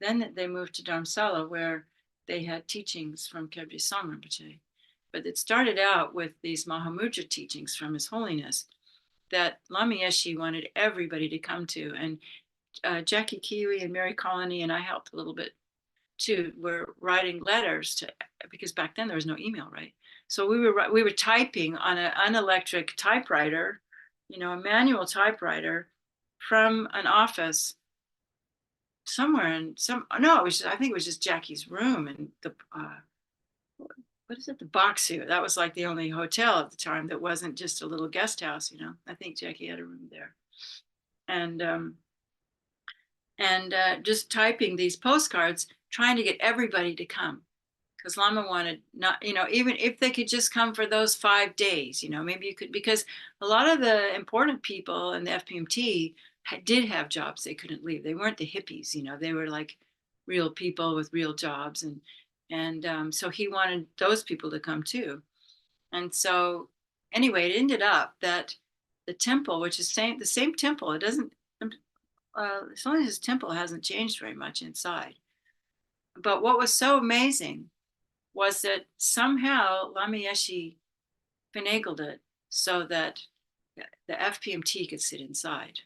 they moved to Dharamsala, where they had teachings from Kebri Sang Rinpoche. But it started out with these Mahamudra teachings from His Holiness that Lama Yeshe wanted everybody to come to. And Jackie Kiwi and Mary Colony, and I helped a little bit too, were writing letters to, because back then there was no email, right? So we were typing on an unelectric typewriter, a manual typewriter from an office somewhere in I think it was just Jackie's room, and the what is it, the Boxu. That was like the only hotel at the time that wasn't just a little guest house. I think Jackie had a room there, and just typing these postcards, trying to get everybody to come, because Lama wanted, not, even if they could just come for those 5 days, maybe you could, because a lot of the important people in the FPMT did have jobs they couldn't leave. They weren't the hippies, they were like real people with real jobs, and so he wanted those people to come too. And so anyway, it ended up that the temple, which is the same temple, it doesn't, as long as his temple hasn't changed very much inside. But what was so amazing was that somehow Lama Yeshe finagled it so that the FPMT could sit inside.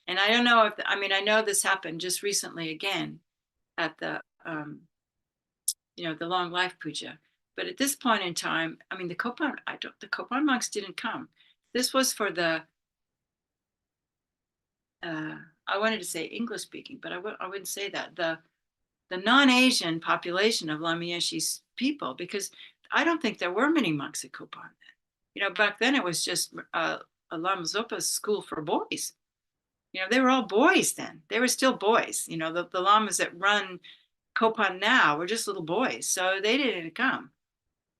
And I don't know I know this happened just recently again at the Long Life Puja. But at this point in time, the Kopan monks didn't come. This was for the I wanted to say English speaking, but I wouldn't say that. The non-Asian population of Lama Yeshe's people, because I don't think there were many monks at Kopan then. Back then it was just a Lama Zopa's school for boys. They were all boys then. They were still boys. The lamas that run Kopan now were just little boys, so they didn't come.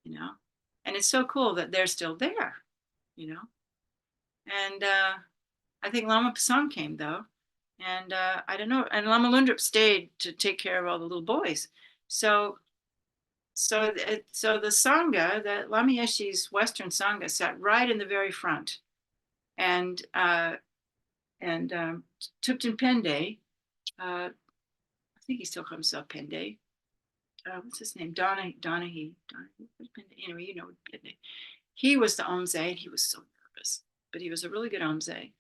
And it's so cool that they're still there. And I think Lama Pasang came though. And I don't know. And Lama Lundrup stayed to take care of all the little boys. So the Sangha, the Lama Yeshe's Western Sangha, sat right in the very front. And Thupten Pende, I think he still calls himself Pende. What's his name? Donahy. Anyway, Pende. He was the Omze, and he was so nervous, but he was a really good Omze.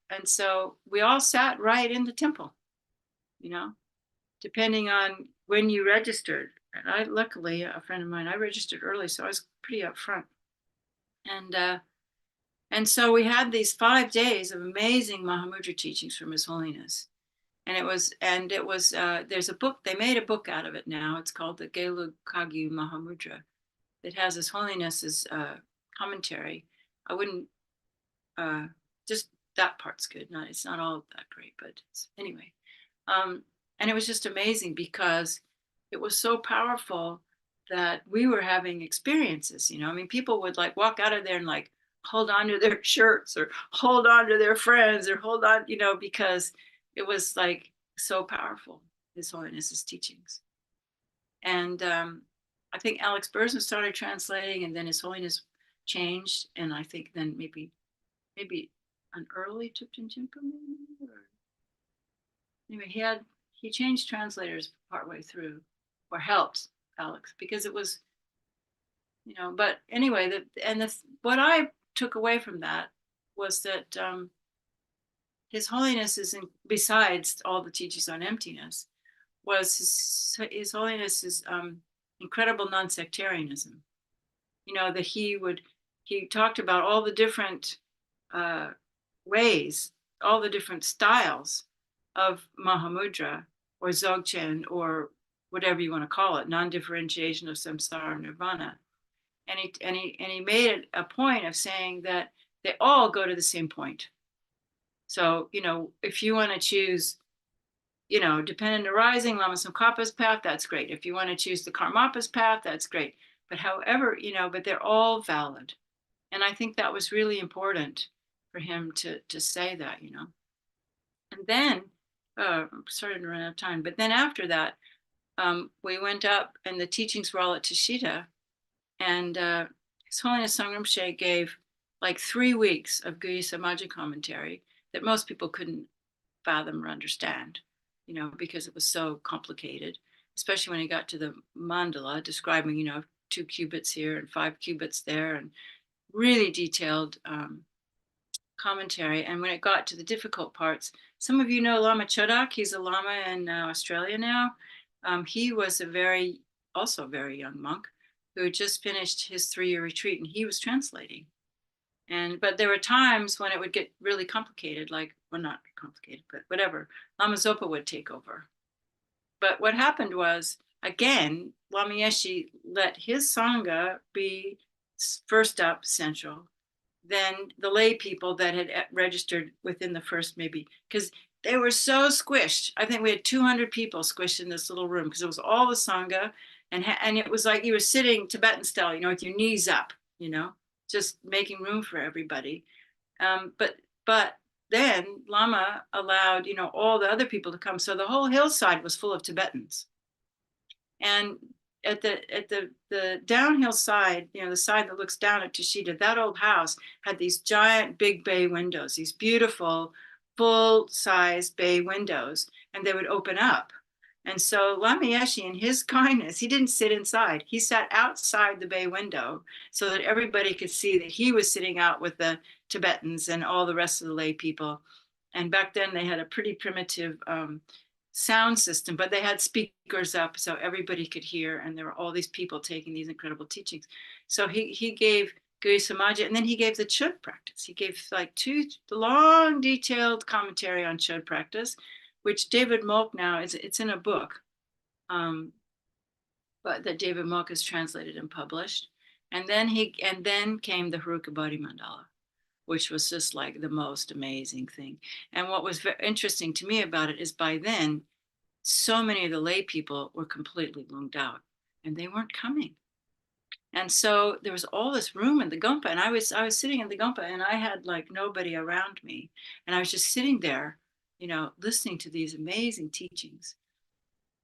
And so we all sat right in the temple, depending on when you registered. And luckily, a friend of mine, I registered early, so I was pretty up front. And so we had these 5 days of amazing Mahamudra teachings from His Holiness. And it was there's a book, they made a book out of it now. It's called the Gelug Kagyu Mahamudra. It has His Holiness's commentary. I wouldn't uh, just that part's good. Not it's not all that great, but anyway. And it was just amazing because it was so powerful that we were having experiences. You know, I mean, people would like walk out of there and like hold on to their shirts or hold on to their friends or hold on, you know, because it was like so powerful. His Holiness's teachings. And I think Alex Berzin started translating, and then His Holiness changed, and I think then maybe an early Thupten Jinpa, maybe, or anyway, he changed translators partway through, or helped Alex because it was, you know. But anyway, what I took away from that was that His Holiness is besides all the teachings on emptiness, was His Holiness's incredible non-sectarianism. You know, that he talked about all the different ways, all the different styles of Mahamudra or Dzogchen or whatever you want to call it, non-differentiation of samsara nirvana. And he made it a point of saying that they all go to the same point. So, you know, if you want to choose, you know, dependent arising, Lama Tsongkhapa's path, that's great. If you want to choose the Karmapa's path, that's great. But however, you know, but they're all valid. And I think that was really important for him to say that, you know. And then, I'm starting to run out of time, but then after that, we went up and the teachings were all at Tashita. And His Holiness Sangram Rinpoche gave like 3 weeks of Guya Samaja commentary that most people couldn't fathom or understand, you know, because it was so complicated, especially when he got to the mandala describing, you know, 2 cubits here and 5 cubits there, and really detailed commentary. And when it got to the difficult parts, some of you know Lama Chodak. He's a Lama in Australia now. He was also very young monk who had just finished his 3-year retreat, and he was translating. But there were times when it would get really complicated, like, well, not complicated, but whatever. Lama Zopa would take over. But what happened was, again, Lama Yeshe let his Sangha be first up, central. Then the lay people that had registered within the first, maybe, because they were so squished. I think we had 200 people squished in this little room because it was all the Sangha. And it was like you were sitting Tibetan style, you know, with your knees up, you know, just making room for everybody. But then Lama allowed, you know, all the other people to come. So the whole hillside was full of Tibetans. And at the downhill side, you know, the side that looks down at Tashita, that old house had these giant big bay windows, these beautiful full-size bay windows, and they would open up. And so Lama Yeshe, in his kindness, he didn't sit inside. He sat outside the bay window so that everybody could see that he was sitting out with the Tibetans and all the rest of the lay people. And back then they had a pretty primitive sound system, but they had speakers up so everybody could hear. And there were all these people taking these incredible teachings. So he gave Guya Samaja, and then he gave the Chud practice. He gave like 2 long, detailed commentary on Chud practice, which David Molk now it's in a book, but that David Molk has translated and published. And then came the Haruka Bodhi Mandala, which was just like the most amazing thing. And what was very interesting to me about it is by then, so many of the lay people were completely lunged out and they weren't coming. And so there was all this room in the Gompa, and I was sitting in the Gompa and I had like nobody around me. And I was just sitting there, you know, listening to these amazing teachings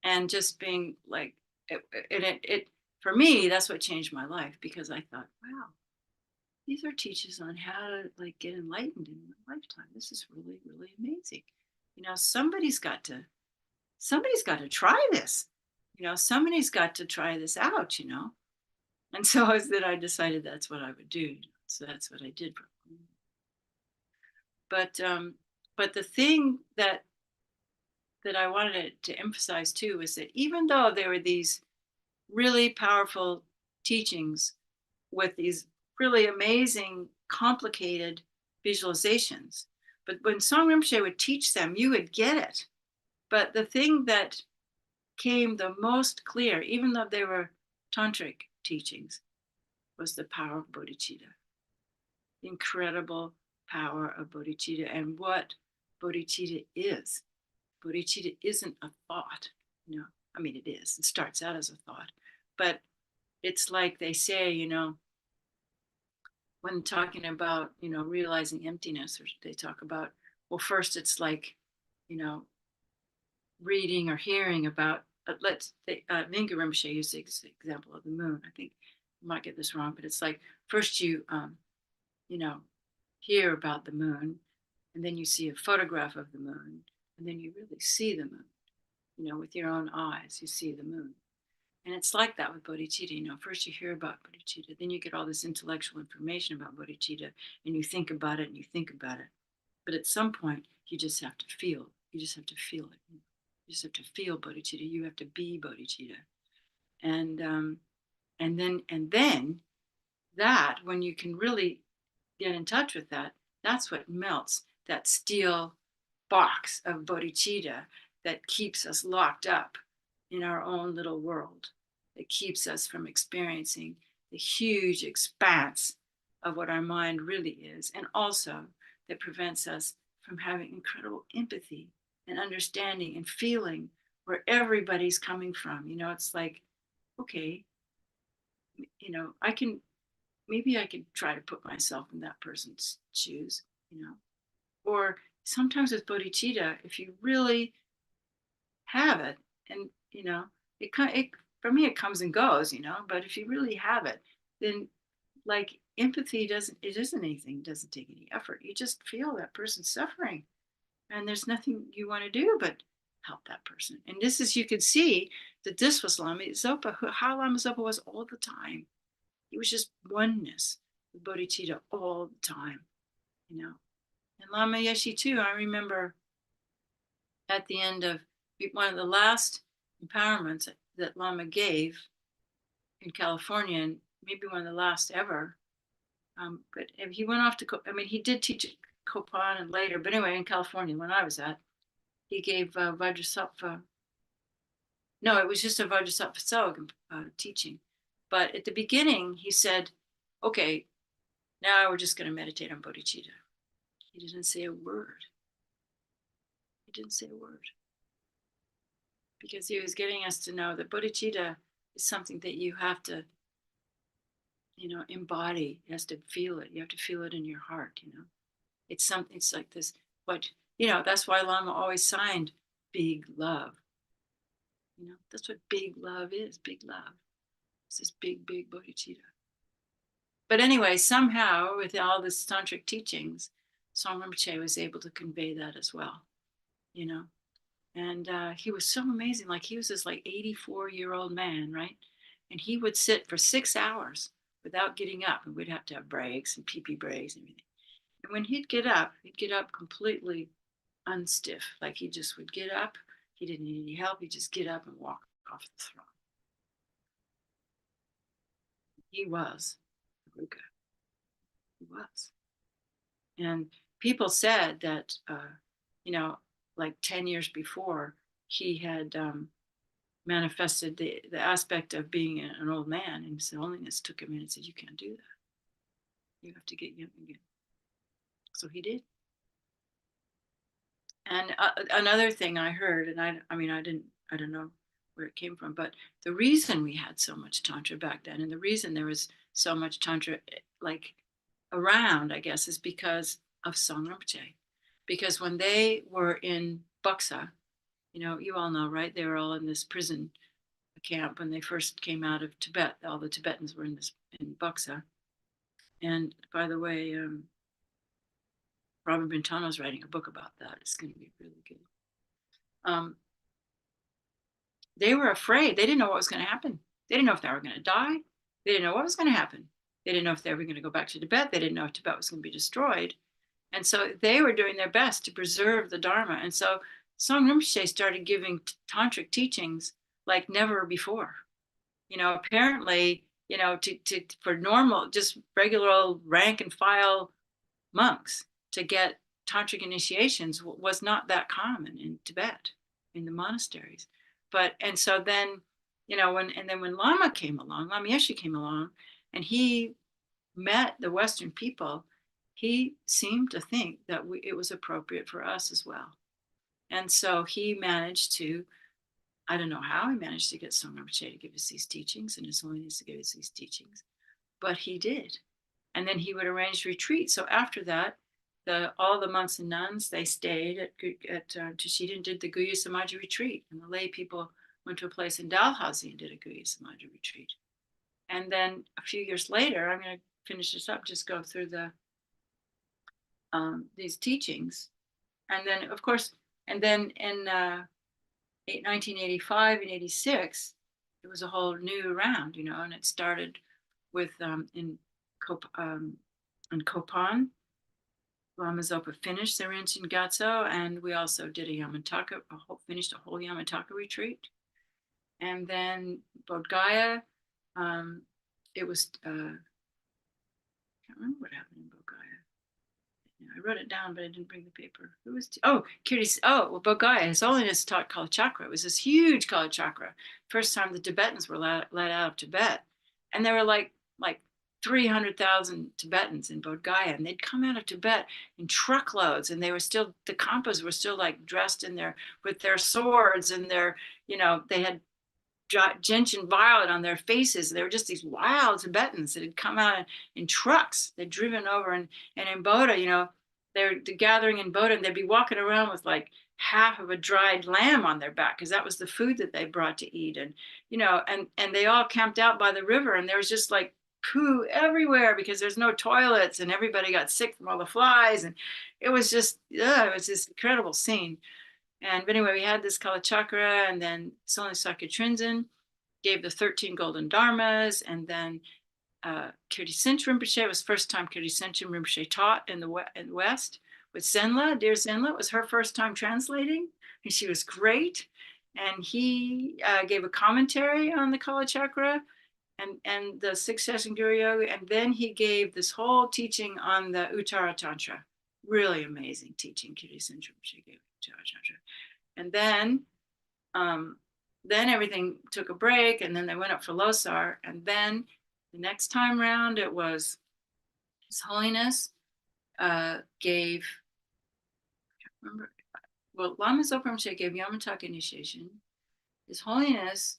and just being like, it for me, that's what changed my life, because I thought, wow, these are teachings on how to like get enlightened in my lifetime. This is really, really amazing. You know, somebody's got to try this. You know, somebody's got to try this out, you know. And so I decided that's what I would do. So that's what I did. But the thing that I wanted to emphasize too is that even though there were these really powerful teachings with these really amazing, complicated visualizations, but when Sangha Rinpoche would teach them, you would get it. But the thing that came the most clear, even though they were tantric teachings, was the power of bodhicitta, the incredible power of bodhicitta, and what bodhicitta is. Bodhicitta isn't a thought, you know. I mean, it is. It starts out as a thought, but it's like they say, you know, when talking about, you know, realizing emptiness, or they talk about, well, first it's like, you know, reading or hearing about, Mingyur Rinpoche used the example of the moon. I think I might get this wrong, but it's like first you know, hear about the moon, and then you see a photograph of the moon, and then you really see the moon, you know, with your own eyes, you see the moon. And it's like that with bodhicitta. You know, first you hear about bodhicitta, then you get all this intellectual information about bodhicitta, and you think about it and you think about it. But at some point, you just have to feel. You just have to feel it. You just have to feel bodhicitta. You have to be bodhicitta. And then that, when you can really get in touch with that, that's what melts that steel box of bodhicitta that keeps us locked up in our own little world, that keeps us from experiencing the huge expanse of what our mind really is, and also that prevents us from having incredible empathy and understanding and feeling where everybody's coming from. You know, it's like, okay, you know, maybe I could try to put myself in that person's shoes, you know. Or sometimes with bodhicitta, if you really have it, and you know, it for me it comes and goes, you know. But if you really have it, then like empathy isn't anything, it doesn't take any effort. You just feel that person's suffering, and there's nothing you want to do but help that person. And this is, you could see that this was Lama Zopa, how Lama Zopa was all the time. He was just oneness with bodhicitta all the time, you know. And Lama Yeshe too, I remember at the end of one of the last empowerments that Lama gave in California, and maybe one of the last ever. But he went off to, I mean, he did teach at Copan and later, but anyway, in California, when I was at, he gave Vajrasattva. No, it was just a Vajrasattva teaching. But at the beginning, he said, okay, now we're just going to meditate on bodhicitta. He didn't say a word. He didn't say a word. Because he was getting us to know that bodhicitta is something that you have to, you know, embody. You have to feel it. You have to feel it in your heart, you know. It's something, it's like this, what, you know, that's why Lama always signed big love. You know, that's what big love is, big love. It's this big, big bodhicitta. But anyway, somehow with all this tantric teachings, Song Rinpoche was able to convey that as well, you know. And he was so amazing. Like he was this like 84-year-old man, right? And he would sit for 6 hours without getting up, and we'd have to have breaks and pee-pee breaks and everything. And when he'd get up completely unstiff. Like he just would get up. He didn't need any help. He'd just get up and walk off the throne. He was Ruka. He was. And people said that, you know, like 10 years before, he had manifested the aspect of being an old man, and his holiness took him in and said, you can't do that. You have to get young again. So he did. And another thing I heard, and I mean, I don't know where it came from, but the reason we had so much Tantra back then, and the reason there was so much Tantra like around, I guess, is because of Song Rinpoche. Because when they were in Buxa, you know, you all know, right? They were all in this prison camp when they first came out of Tibet. All the Tibetans were in Buxa. And by the way, Robin Bintano's writing a book about that. It's going to be really good. They were afraid. They didn't know what was going to happen. They didn't know if they were going to die. They didn't know what was going to happen. They didn't know if they were going to go back to Tibet. They didn't know if Tibet was going to be destroyed. And so they were doing their best to preserve the Dharma. And so Song Rinpoche started giving tantric teachings like never before. You know, apparently, you know, for normal, just regular old rank and file monks to get tantric initiations was not that common in Tibet. in the monasteries. And so then, when Lama came along, Lama Yeshe came along, and he met the Western people, he seemed to think that it was appropriate for us as well. And so he managed to, I don't know how he managed to get Song Rinpoche to give us these teachings and His Holiness to give us these teachings, but he did. And then he would arrange retreats. So after that, all the monks and nuns, they stayed at Tashita and did the Guya Samadhi retreat. And the lay people went to a place in Dalhousie and did a Guya Samadhi retreat. And then a few years later, I'm going to finish this up, just go through these teachings. And then, of course, and then in 1985 and 86, it was a whole new round, and it started with in Kopan. Lama Zopa finished the Rinchen Gatso, and we also did finished a whole Yamataka retreat. And then Bodh Gaya, it was, I can't remember what happened in Bodh Gaya. I wrote it down, but I didn't bring the paper. Who was? Bodh Gaya. His Holiness taught Kala Chakra. It was this huge Kala Chakra. First time the Tibetans were let out of Tibet, and there were like 300,000 Tibetans in Bodh Gaya, and they'd come out of Tibet in truckloads, and the Kampas were still like dressed with their swords, and they had gentian violet on their faces. They were just these wild Tibetans that had come out in trucks. They'd driven over, and in Bodha, they're gathering in Bodha, and they'd be walking around with like half of a dried lamb on their back, because that was the food that they brought to eat. And and they all camped out by the river, and there was just like poo everywhere because there's no toilets, and everybody got sick from all the flies, and it was just this incredible scene. But anyway, we had this Kala Chakra, and then Solon Sakya Trinzen gave the 13 golden dharmas, and then Kirti Sintra Rinpoche, was first time Kirti Sintra Rinpoche taught in the West with Zenla. Dear Zenla, it was her first time translating, and she was great. And he gave a commentary on the Kala Chakra and the Sixth Session Guru Yoga, and then he gave this whole teaching on the Uttara Tantra. Really amazing teaching Kirti Sintra Rinpoche gave Uttara Tantra. And then everything took a break, and then they went up for Losar. And then the next time round, it was His Holiness gave, I can't remember, well, Lama Zopa Rinpoche gave Yamataka initiation. His Holiness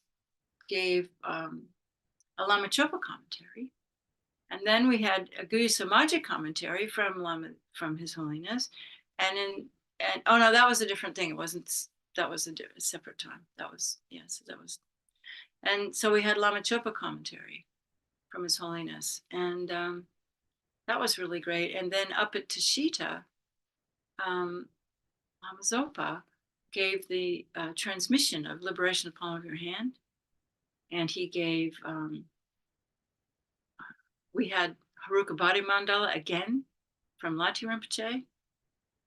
gave a Lama Chopa commentary. And then we had a Guya Samadhi commentary from His Holiness. And oh no, that was a different thing. It wasn't, that was a separate time. And so we had Lama Chopa commentary from His Holiness. And that was really great. And then up at Tashita, Lama Zopa gave the transmission of Liberation of the Palm of Your Hand. And he gave, we had Haruka Body Mandala again from Lati Rinpoche.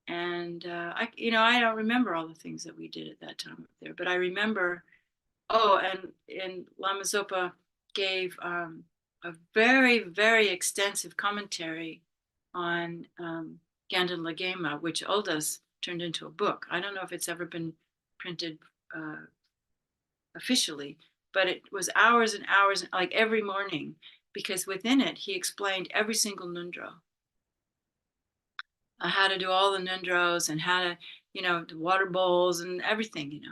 And I don't remember all the things that we did at that time up there, but I remember, and Lama Zopa gave a very, very extensive commentary on Ganden Lagema, which Olda's turned into a book. I don't know if it's ever been printed officially, but it was hours and hours, like every morning, because within it, he explained every single Nundro. How to do all the Nundros, and how to, the water bowls and everything,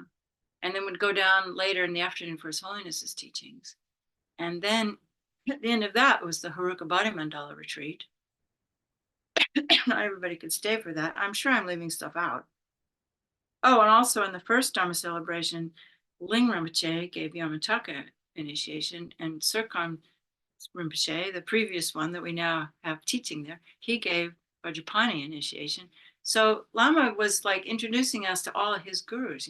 and then would go down later in the afternoon for His Holiness's teachings. And then at the end of that was the Haruka Body Mandala retreat. Not everybody could stay for that. I'm sure I'm leaving stuff out. Oh, and also in the first Dharma celebration, Ling Rinpoche gave Yamataka initiation, and Surkon Rinpoche, the previous one that we now have teaching there, he gave Vajrapani initiation. So Lama was like introducing us to all of his gurus,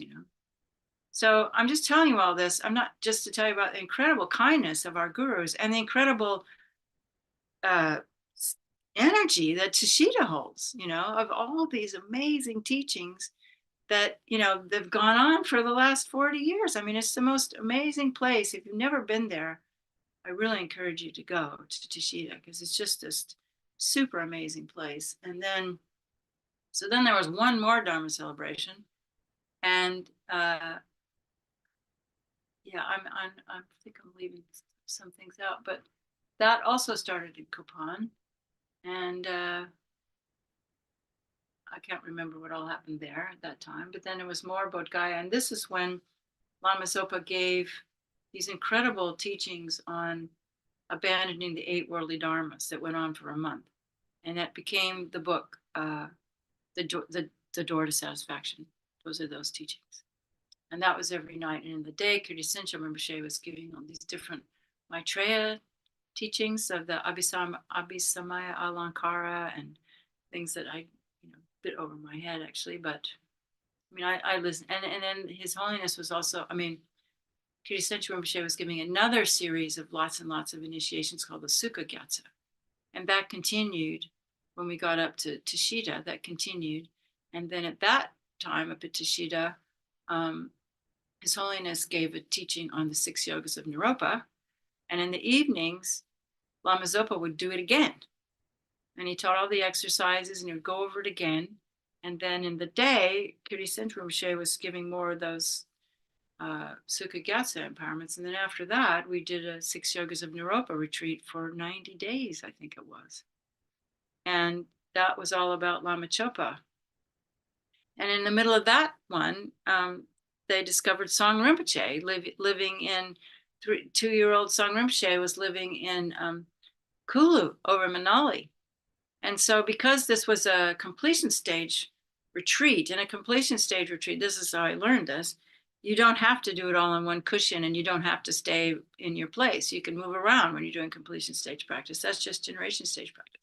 So I'm just telling you all this. I'm not just to tell you about the incredible kindness of our gurus and the incredible energy that Tashita holds, of all these amazing teachings that, they've gone on for the last 40 years. I mean, it's the most amazing place. If you've never been there, I really encourage you to go to Tashita, because it's just this super amazing place. And then, so then there was one more Dharma celebration, And yeah, I think I'm leaving some things out, but that also started in Copan, and I can't remember what all happened there at that time. But then it was more Bodh Gaya, and this is when Lama Zopa gave these incredible teachings on abandoning the 8 worldly dharmas that went on for a month, and that became the book, the Door to Satisfaction. Those are those teachings, and that was every night. And in the day, Kirti Sincha Rinpoche was giving all these different Maitreya teachings of the Abhisamaya Alankara and things that I, bit over my head actually, but I mean, I listened, and then His Holiness was also, I mean, Kirti Sincha Rinpoche was giving another series of lots and lots of initiations called the Sukha Gyatso. And that continued when we got up to Tashida, that continued. And then at that time, up at Tashida, His Holiness gave a teaching on the 6 yogas of Naropa. And in the evenings, Lama Zopa would do it again. And he taught all the exercises and he would go over it again. And then in the day, Kirti Sincha Rinpoche was giving more of those Sukha Gyatso empowerments. And then after that, we did a 6 yogas of Naropa retreat for 90 days, I think it was. And that was all about Lama Chopa. And in the middle of that one, they discovered Song Rinpoche living in 2-year-old Song Rinpoche was living in Kulu over Manali. And so because this was a completion stage retreat, in a completion stage retreat, this is how I learned this, you don't have to do it all on one cushion and you don't have to stay in your place. You can move around when you're doing completion stage practice. That's just generation stage practice.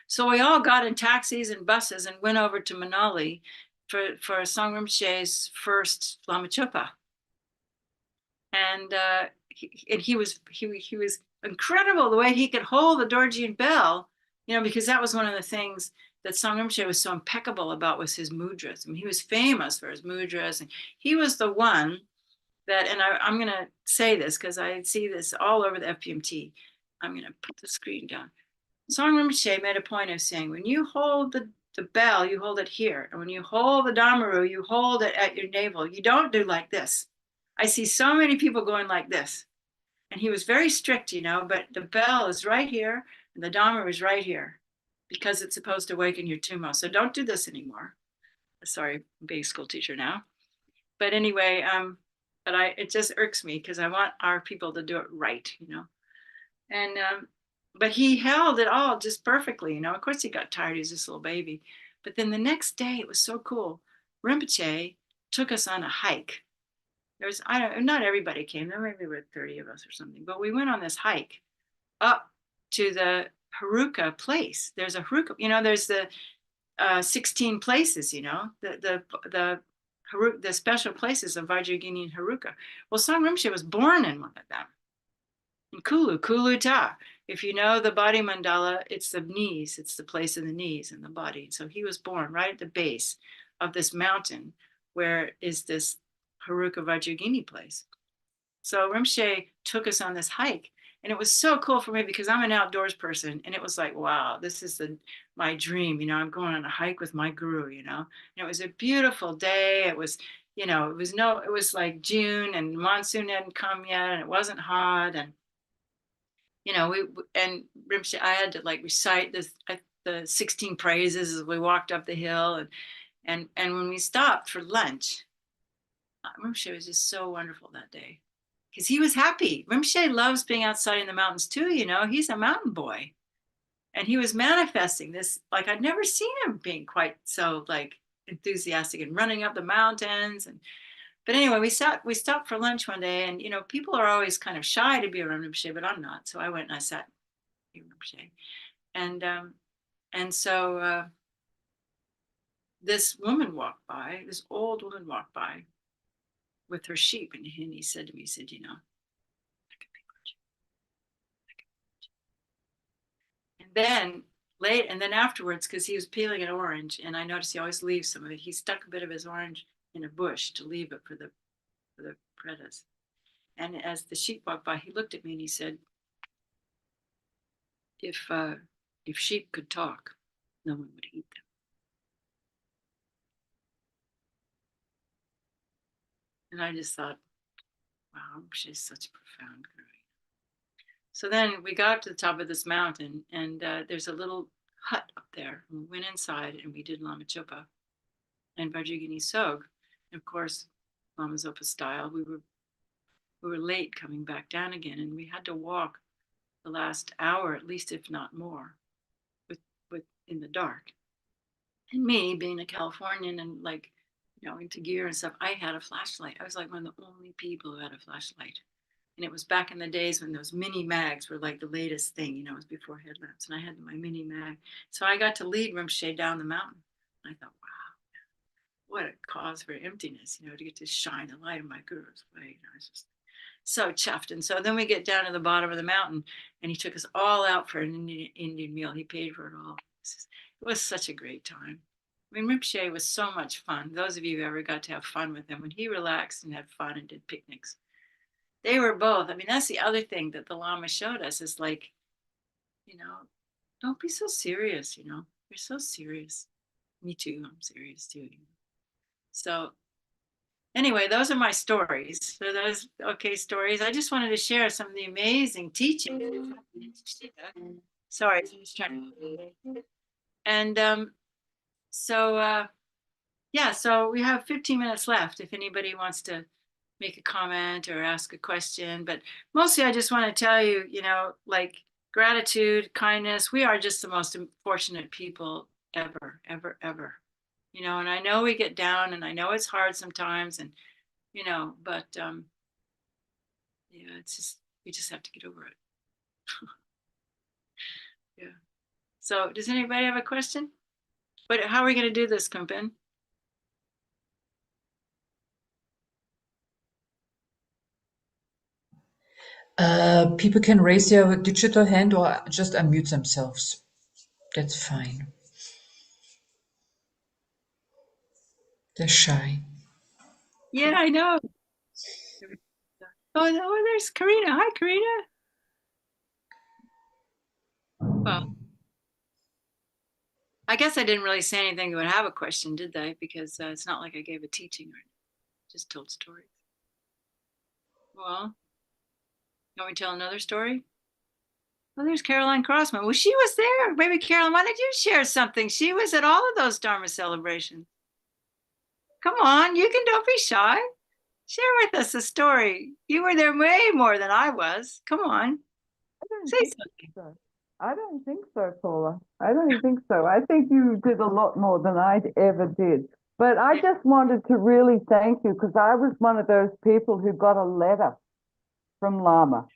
So we all got in taxis and buses and went over to Manali for Song Rinpoche's first Lama Chopa. And he was incredible the way he could hold the Dorjian bell, because that was one of the things that Song Rinpoche was so impeccable about was his mudras. I mean, he was famous for his mudras, and he was the one that, and I'm going to say this because I see this all over the FPMT. I'm going to put the screen down. Song Rinpoche made a point of saying, when you hold the bell, you hold it here. And when you hold the Damaru, you hold it at your navel. You don't do like this. I see so many people going like this. And he was very strict, but the bell is right here and the Damaru is right here because it's supposed to awaken your Tumo. So don't do this anymore. Sorry, I'm being a school teacher now. But anyway, it just irks me because I want our people to do it right, And but he held it all just perfectly, Of course, he got tired. He was this little baby. But then the next day, it was so cool. Rinpoche took us on a hike. Not everybody came. There maybe were 30 of us or something. But we went on this hike up to the Haruka place. There's a Haruka, there's the 16 places, the special places of Vajrayogini and Haruka. Well, Song Rinpoche was born in one of them. In Kulu Ta. If you know the body mandala, it's the knees. It's the place of the knees and the body. So he was born right at the base of this mountain where is this Haruka Vajrayogini place. So Rinpoche took us on this hike. And it was so cool for me because I'm an outdoors person. And it was like, wow, this is my dream. I'm going on a hike with my guru, And it was a beautiful day. It was, it was like June and monsoon hadn't come yet and it wasn't hot. And Rinpoche, I had to like recite the 16 praises as we walked up the hill, and when we stopped for lunch, Rinpoche was just so wonderful that day because he was happy. Rinpoche loves being outside in the mountains too. He's a mountain boy, and he was manifesting this like I'd never seen him being quite so like enthusiastic and running up the mountains But anyway, we stopped for lunch one day, and people are always kind of shy to be around Rinpoche, but I'm not. So I went and I sat with Rinpoche, and so this woman walked by, this old woman walked by with her sheep, and he said to me, he said, I could be and then afterwards, because he was peeling an orange, and I noticed he always leaves some of it. He stuck a bit of his orange in a bush to leave it for the pretas. And as the sheep walked by, he looked at me and he said, if sheep could talk, no one would eat them. And I just thought, wow, she's such a profound guru. So then we got up to the top of this mountain, and there's a little hut up there. And we went inside and we did Lama Chopa and Vajrayogini Sog. And of course, Lama Zopa style, we were late coming back down again, and we had to walk the last hour at least, if not more, with in the dark. And me being a Californian and like, into gear and stuff, I had a flashlight. I was like one of the only people who had a flashlight. And it was back in the days when those mini mags were like the latest thing, it was before headlamps. And I had my mini mag. So I got to lead Rinpoche down the mountain. And I thought, wow, what a cause for emptiness, to get to shine the light of my guru's way. I was just so chuffed. And so then we get down to the bottom of the mountain, and he took us all out for an Indian meal. He paid for it all. It was such a great time. I mean, Rinpoche was so much fun. Those of you who ever got to have fun with him, when he relaxed and had fun and did picnics, they were both. I mean, that's the other thing that the Lama showed us is like, don't be so serious, You're so serious. Me too, I'm serious too. So anyway, those are my stories. So those okay stories. I just wanted to share some of the amazing teaching. Sorry, I'm just trying to. And so we have 15 minutes left if anybody wants to make a comment or ask a question. But mostly I just want to tell you, like gratitude, kindness. We are just the most fortunate people ever, ever, ever. And I know we get down, and I know it's hard sometimes, and but it's just we just have to get over it. Yeah. So does anybody have a question? But how are we going to do this, Kumpen? People can raise their digital hand or just unmute themselves. That's fine. They're shy. Yeah, I know. Oh, no, there's Karina. Hi, Karina. Well, I guess I didn't really say anything that would have a question, did they? Because it's not like I gave a teaching or just told stories. Well, can we tell another story? Well, there's Caroline Crossman. Well, she was there. Maybe Caroline, why don't you share something? She was at all of those Dharma celebrations. Come on, don't be shy. Share with us a story. You were there way more than I was. Come on. Say something. So. I don't think so, Paula. I don't think so. I think you did a lot more than I ever did. But I just wanted to really thank you because I was one of those people who got a letter from Lama.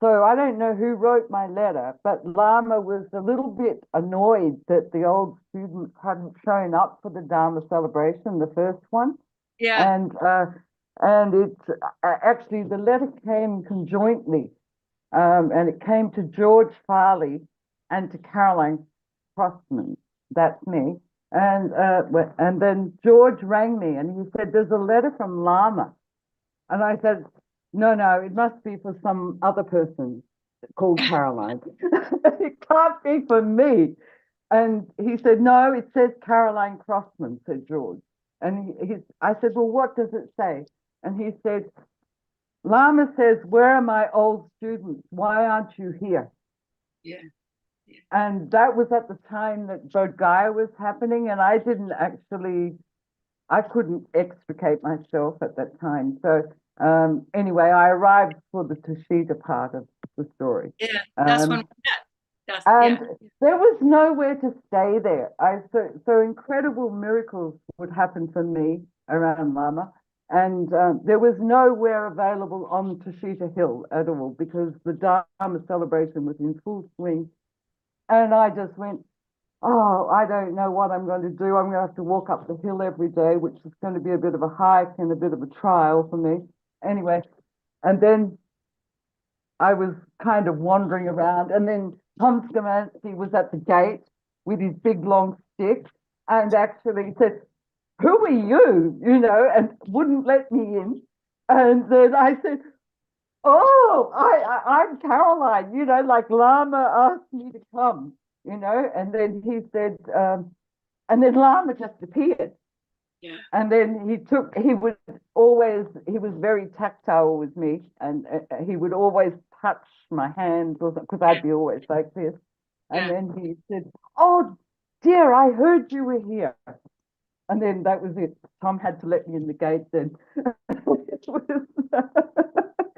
So I don't know who wrote my letter, but Lama was a little bit annoyed that the old students hadn't shown up for the Dharma celebration, the first one. Yeah. And it's actually the letter came conjointly. And it came to George Farley and to Caroline Crossman. That's me. And then George rang me and he said, "There's a letter from Lama." And I said, no, it must be for some other person called Caroline. It can't be for me. And he said, "No, it says Caroline Crossman," said George. And I said, "Well, what does it say?" And he said, "Lama says, 'Where are my old students? Why aren't you here?'" Yeah. And that was at the time that Bodh Gaya was happening, and I couldn't extricate myself at that time. So anyway, I arrived for the Tushita part of the story. Yeah, that's when we met. And there was nowhere to stay there. So incredible miracles would happen for me around Lama. And there was nowhere available on Tushita Hill at all because the Dharma celebration was in full swing. And I just went, oh, I don't know what I'm going to do. I'm going to have to walk up the hill every day, which is going to be a bit of a hike and a bit of a trial for me. Anyway, and then I was kind of wandering around, and then Tom Skamansky was at the gate with his big long stick and actually said, "Who are you?" And wouldn't let me in. And then I said, "Oh, I'm Caroline, like Lama asked me to come, And then he said, and then Lama just appeared. Yeah. And then he was very tactile with me, and he would always touch my hands, because I'd be always like this. And Yeah. then he said, "Oh dear, I heard you were here." And then that was it. Tom had to let me in the gate then. It was-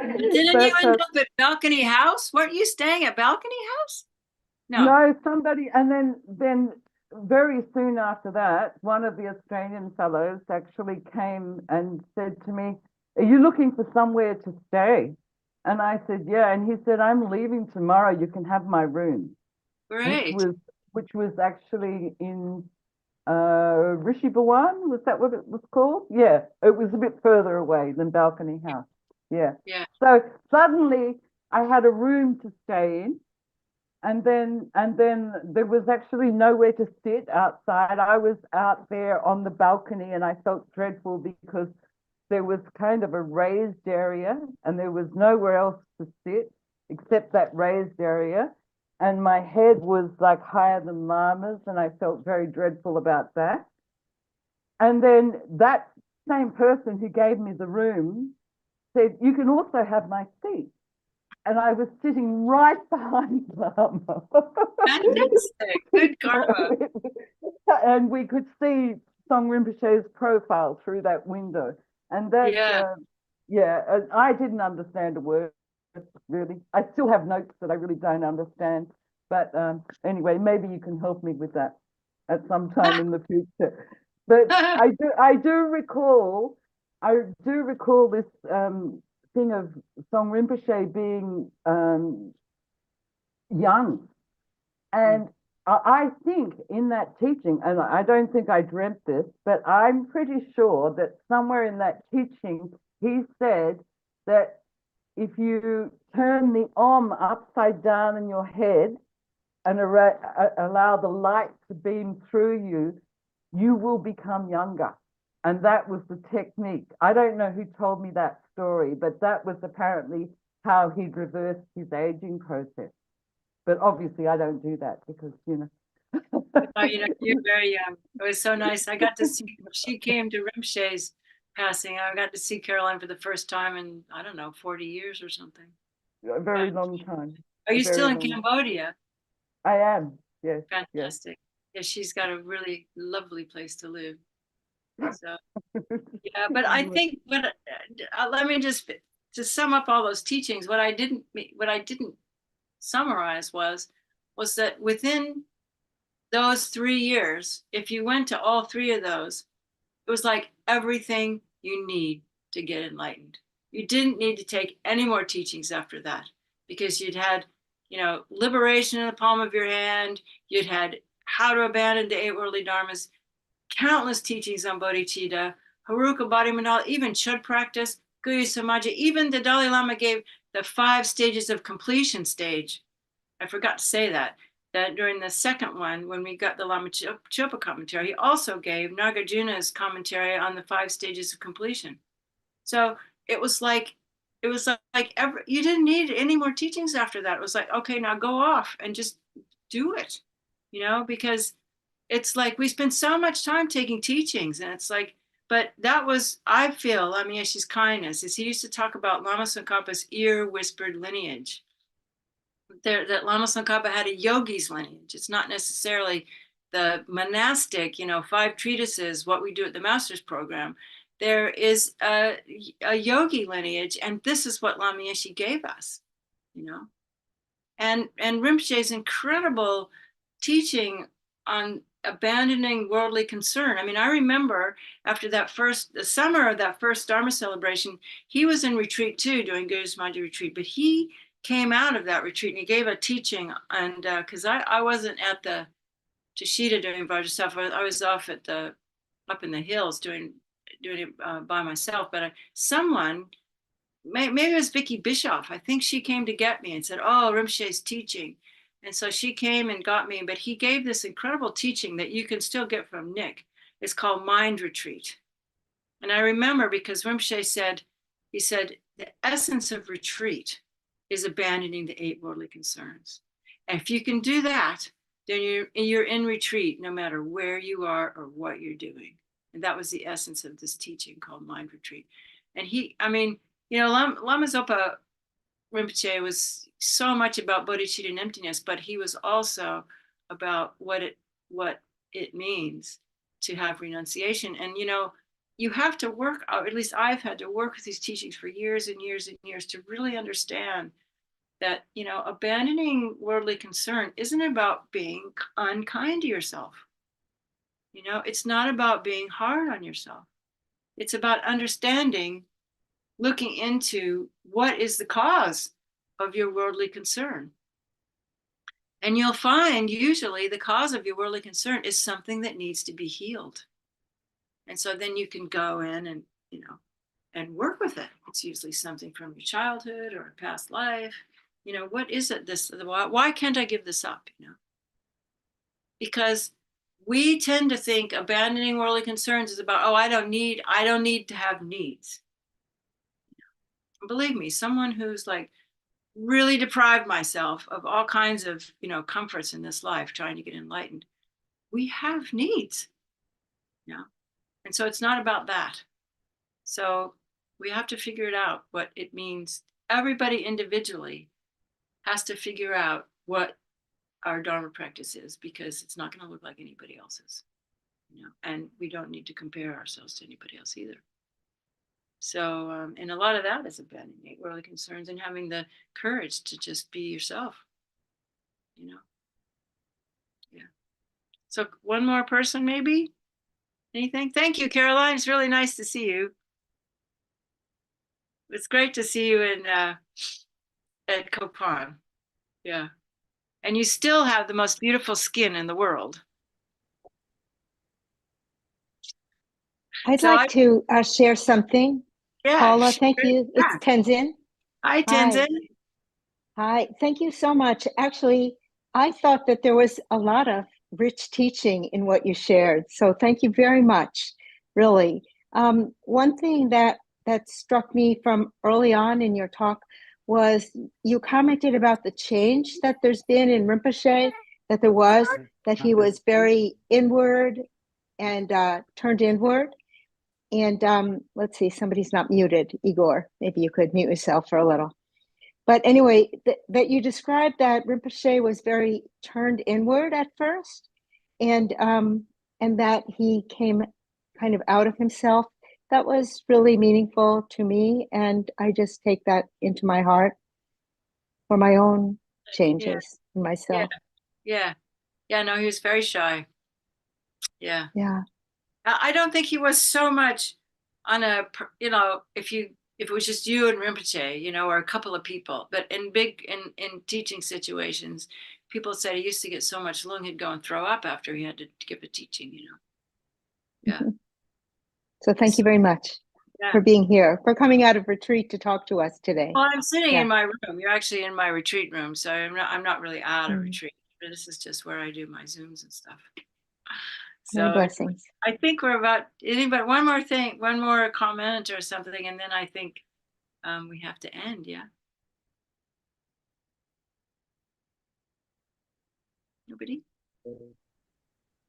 Didn't you but end up at Balcony House? Weren't you staying at Balcony House? No. no, somebody, and then very soon after that, one of the Australian fellows actually came and said to me, "Are you looking for somewhere to stay?" And I said, "Yeah." And he said, "I'm leaving tomorrow. You can have my room," which Great. was which was actually in Rishi Bhawan. Was that what it was called? Yeah, it was a bit further away than Balcony House. Yeah. Yeah. So suddenly I had a room to stay in, and then there was actually nowhere to sit outside. I was out there on the balcony, and I felt dreadful because there was kind of a raised area, and there was nowhere else to sit except that raised area. And my head was like higher than Lama's, and I felt very dreadful about that. And then that same person who gave me the room said, "You can also have my seat." And I was sitting right behind Lama. Fantastic. Good karma. And we could see Song Rinpoche's profile through that window. And that, Yeah. yeah, I didn't understand a word, really. I still have notes that I really don't understand. But anyway, maybe you can help me with that at some time in the future. But I do recall this thing of Song Rinpoche being young. And I think in that teaching, and I don't think I dreamt this, but I'm pretty sure that somewhere in that teaching, he said that if you turn the Om upside down in your head and allow the light to beam through you, you will become younger. And that was the technique. I don't know who told me that story, but that was apparently how he'd reversed his aging process. But obviously, I don't do that because, Oh, you're very young. It was so nice. I got to see, she came to Rinpoche's passing. I got to see Caroline for the first time in, I don't know, 40 years or something. a Yeah. very long time. Are A you still very in long. Cambodia? I am. Yes. Yes. Fantastic. Yeah, she's got a really lovely place to live. So, yeah, but I think let me just to sum up all those teachings, what I didn't summarize was that within those 3 years, if you went to all three of those, it was like everything you need to get enlightened. You didn't need to take any more teachings after that because you'd had, liberation in the palm of your hand. You'd had how to abandon the eight worldly dharmas, countless teachings on bodhicitta, Haruka body mandala, even chud practice, Guya Samaja, even the Dalai Lama gave the 5 stages of completion stage. I forgot to say that during the second one, when we got the Lama Chopa commentary, he also gave Nagarjuna's commentary on the 5 stages of completion. So it was like you didn't need any more teachings after that. It was like, okay, now go off and just do it, because it's like we spend so much time taking teachings, and it's like, but that was, I feel, Lama Yeshe's kindness is he used to talk about Lama Tsongkhapa's ear whispered lineage. That Lama Tsongkhapa had a yogi's lineage. It's not necessarily the monastic, 5 treatises, what we do at the master's program. There is a yogi lineage, and this is what Lama Yeshe gave us, and Rinpoche's incredible teaching on abandoning worldly concern. I mean, I remember after the summer of that first Dharma celebration, he was in retreat too, doing Guru Samadhi retreat, but he came out of that retreat and he gave a teaching. And because I wasn't at the Tushita doing Vajra stuff, I was off up in the hills doing it by myself. But someone, maybe it was Vicky Bischoff, I think she came to get me and said, "Oh, Rinpoche's teaching." And so she came and got me, but he gave this incredible teaching that you can still get from Nick. It's called Mind Retreat. And I remember because Rinpoche said, the essence of retreat is abandoning the 8 worldly concerns. And if you can do that, then you're in retreat no matter where you are or what you're doing. And that was the essence of this teaching called Mind Retreat. And Lama Zopa Rinpoche was so much about bodhicitta and emptiness, but he was also about what it means to have renunciation. And you have to work, or at least I've had to work with these teachings for years and years and years to really understand that abandoning worldly concern isn't about being unkind to yourself. It's not about being hard on yourself. It's about understanding, looking into what is the cause of your worldly concern. And you'll find usually the cause of your worldly concern is something that needs to be healed. And so then you can go in and, and work with it. It's usually something from your childhood or a past life. What is it? Why can't I give this up? Because we tend to think abandoning worldly concerns is about, I don't need to have needs. Believe me, someone who's like really deprived myself of all kinds of, comforts in this life, trying to get enlightened, we have needs. And so it's not about that. So we have to figure it out, what it means. Everybody individually has to figure out what our Dharma practice is, because it's not going to look like anybody else's, and we don't need to compare ourselves to anybody else either. So, and a lot of that is abandoning worldly concerns and having the courage to just be yourself, Yeah. So one more person, maybe? Anything? Thank you, Caroline. It's really nice to see you. It's great to see you at Copan. Yeah. And you still have the most beautiful skin in the world. I'd like to share something. Yeah, Paula, thank you. It's Tenzin. Hi, Tenzin. Hi, thank you so much. Actually, I thought that there was a lot of rich teaching in what you shared. So thank you very much, really. One thing that struck me from early on in your talk was you commented about the change that there's been in Rinpoche, that he was very inward and turned inward. And let's see, somebody's not muted. Igor, maybe you could mute yourself for a little. But anyway, that you described that Rinpoche was very turned inward at first, and that he came kind of out of himself. That was really meaningful to me, and I just take that into my heart for my own changes in myself. Yeah. No, he was very shy. Yeah. I don't think he was so much on a, if it was just you and Rinpoche, or a couple of people, but in teaching situations, people said he used to get so much lung he'd go and throw up after he had to give a teaching, Yeah. Mm-hmm. So thank you very much for being here, for coming out of retreat to talk to us today. Well, I'm sitting in my room. You're actually in my retreat room, so I'm not really out of retreat, but this is just where I do my Zooms and stuff. So blessings. I think we're about anybody. One more comment or something, and then I think we have to end. Yeah. Nobody?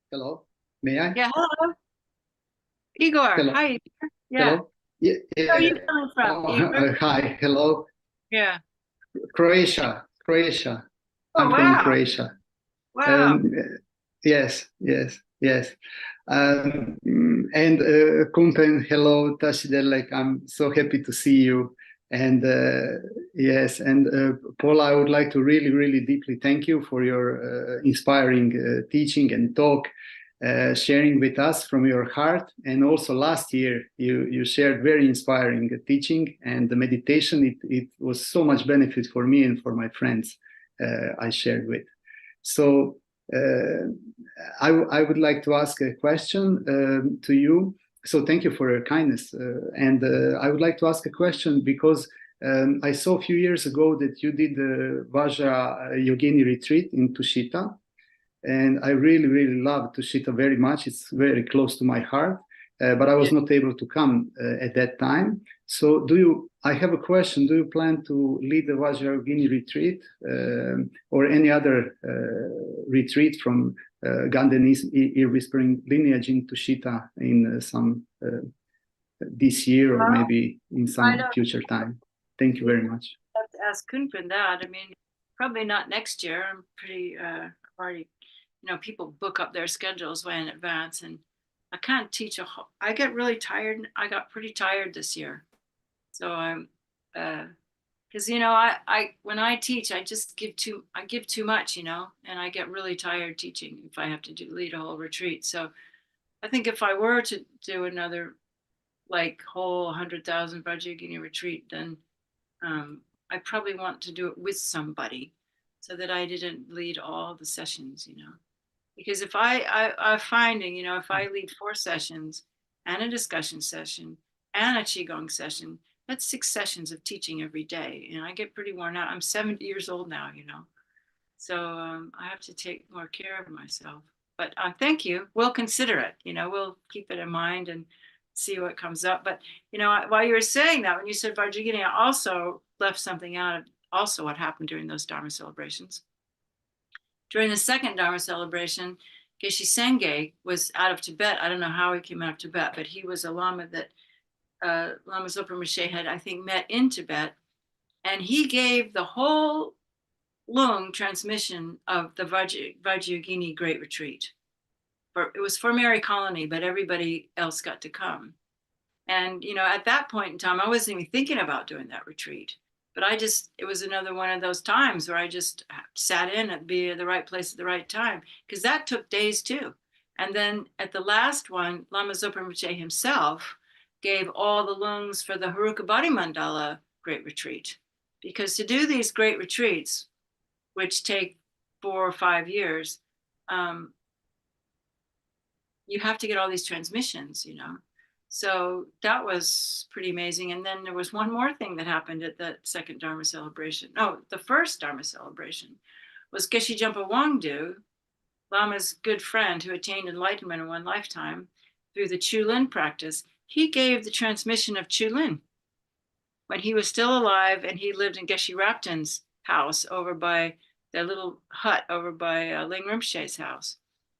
Hello. May I? Yeah. Hello. Igor. Hello. Hi. Yeah. Hello. Yeah. Where are you coming from? Igor? Hi. Hello. Yeah. Croatia. Oh, I'm from Croatia. Wow. Yes. And Kumpen, hello, Tashidel, I'm so happy to see you. And yes, and Paula, I would like to really, really deeply thank you for your inspiring teaching and talk, sharing with us from your heart. And also last year, you shared very inspiring teaching and the meditation. It was so much benefit for me and for my friends I shared with. So I would like to ask a question to you. So thank you for your kindness. And I would like to ask a question because I saw a few years ago that you did the Vajra Yogini retreat in Tushita. And I really, really love Tushita very much. It's very close to my heart, but I was not able to come at that time. So I have a question. Do you plan to lead the Vajrayogini retreat or any other retreat from Gandenese ear-whispering lineage in Tushita in some this year or maybe in some future time. Thank you very much. I have to ask Kunpin that. I mean, probably not next year. I'm pretty already, people book up their schedules way in advance, and I can't teach I get really tired. I got pretty tired this year. So I'm because I when I teach, I just give too much, and I get really tired teaching if I have to lead a whole retreat. So I think if I were to do another like whole 100,000 Vajrayogini retreat, then I probably want to do it with somebody so that I didn't lead all the sessions, because if I'm finding, if I lead 4 sessions and a discussion session and a Qigong session, that's 6 sessions of teaching every day. And I get pretty worn out. I'm 70 years old now, so I have to take more care of myself. But thank you. We'll consider it, we'll keep it in mind and see what comes up. But, while you were saying that, when you said Vajrayogini, I also left something out of also what happened during those Dharma celebrations. During the second Dharma celebration, Geshe Senge was out of Tibet. I don't know how he came out of Tibet, but he was a Lama that Lama Zopa Rinpoche had, I think, met in Tibet. And he gave the whole Lung transmission of the Vajrayogini Great Retreat. It was for Mary Colony, but everybody else got to come. And, at that point in time, I wasn't even thinking about doing that retreat. But it was another one of those times where I just sat in at the right place at the right time, because that took days too. And then at the last one, Lama Zopa Rinpoche himself gave all the lungs for the Haruka Body Mandala Great Retreat. Because to do these great retreats, which take 4 or 5 years, you have to get all these transmissions, So that was pretty amazing. And then there was one more thing that happened at that second Dharma celebration. No, the first Dharma celebration was Geshe Jumpa Wangdu, Lama's good friend who attained enlightenment in one lifetime through the Chulin practice. He gave the transmission of Chulin when he was still alive, and he lived in Geshe Rapton's house over by their little hut over by Ling Rinpoche's house.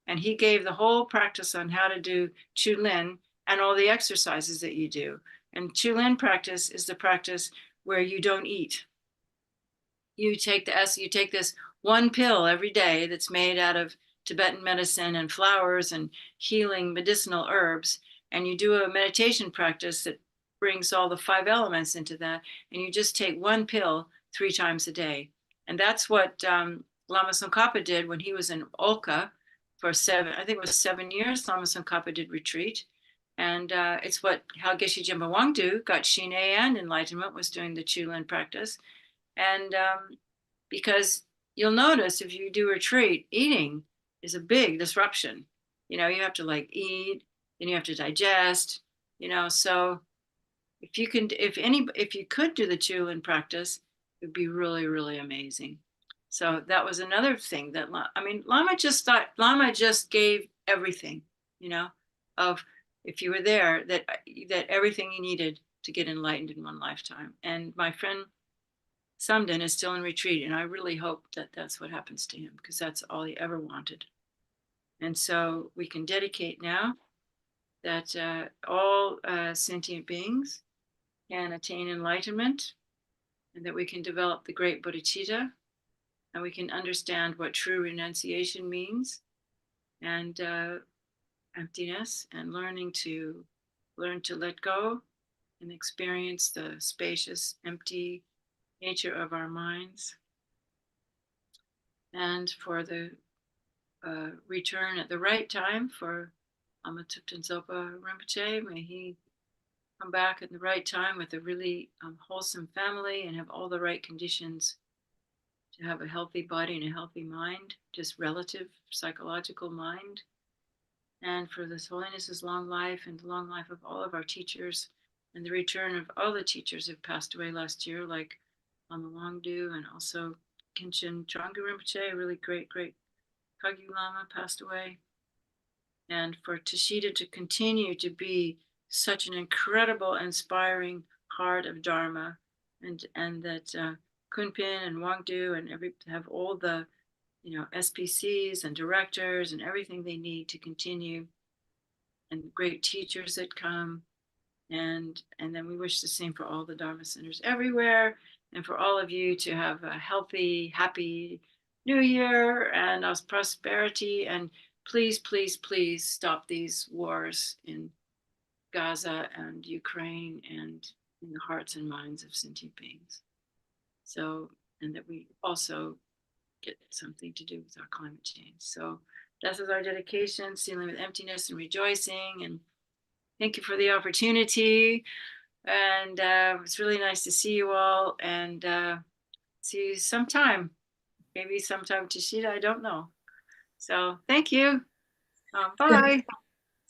And he gave the whole practice on how to do Chulin and all the exercises that you do. And Chulin practice is the practice where you don't eat. You take this one pill every day that's made out of Tibetan medicine and flowers and healing medicinal herbs, and you do a meditation practice that brings all the 5 elements into that, and you just take one pill 3 times a day. And that's what Lama Tsongkhapa did when he was in Olka for 7 years. Lama Tsongkhapa did retreat. And it's how Geshe Jumpa Wangdu got Shine and enlightenment, was doing the Chulin practice. And because you'll notice if you do retreat, eating is a big disruption. You have to eat, then you have to digest, so if you could do the Chulin practice, it would be really, really amazing. So that was another thing that, Lama just gave everything, of if you were there, that everything you needed to get enlightened in one lifetime. And my friend Samden is still in retreat, and I really hope that that's what happens to him, because that's all he ever wanted. And so we can dedicate now that all sentient beings can attain enlightenment, and that we can develop the great bodhicitta, and we can understand what true renunciation means, and emptiness, and learn to let go and experience the spacious, empty nature of our minds. And for the return at the right time for Lama Thupten Zopa Rinpoche, may he come back at the right time with a really wholesome family and have all the right conditions to have a healthy body and a healthy mind, just relative psychological mind. And for this Holiness's long life and the long life of all of our teachers, and the return of all the teachers who passed away last year, like Lama Wangdu, and also Khinchen Drangu Rinpoche, a really great Kagyu Lama, passed away. And for Tushita to continue to be such an incredible, inspiring heart of Dharma, and that Kunpin and Wangdu and have all the SPCs and directors and everything they need to continue, and great teachers that come. And then we wish the same for all the Dharma centers everywhere, and for all of you to have a healthy, happy New Year and us prosperity. And please, please, please stop these wars in Gaza and Ukraine and in the hearts and minds of sentient beings. So, and that we also get something to do with our climate change. So this is our dedication, sealing with emptiness and rejoicing. And thank you for the opportunity. And it's really nice to see you all, and see you sometime. Maybe sometime Tashita, I don't know. So thank you. Bye.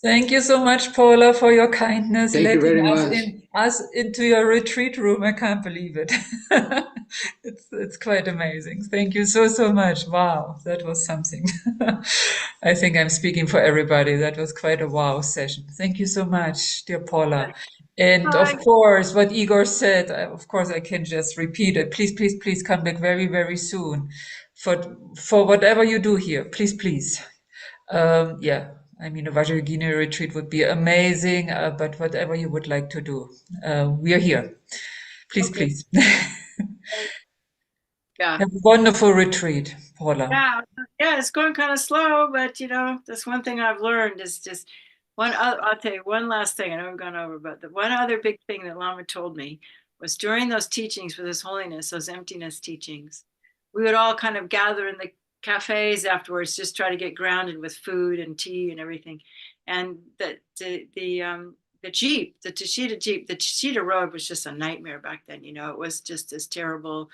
Thank you so much, Paula, for your kindness, Thank you letting very us into your retreat room. I can't believe it. It's quite amazing. Thank you so much. Wow, that was something. I think I'm speaking for everybody. That was quite a wow session. Thank you so much, dear Paula. And of Bye. course, what Igor said, of course, I can just repeat it. Please, please, please come back very, very soon for whatever you do here. Please, please. Yeah, I mean, a Vajrayogini retreat would be amazing, but whatever you would like to do, we are here. Please, Okay. please. Yeah. Have a wonderful retreat, Paula. Yeah, it's going kind of slow, but that's one thing I've learned is just I'll tell you one last thing. I know I've gone over, but the one other big thing that Lama told me was during those teachings for His Holiness, those emptiness teachings, we would all kind of gather in the cafes afterwards, just try to get grounded with food and tea and everything. And the Jeep, the Tashita Road was just a nightmare back then. It was just this terrible,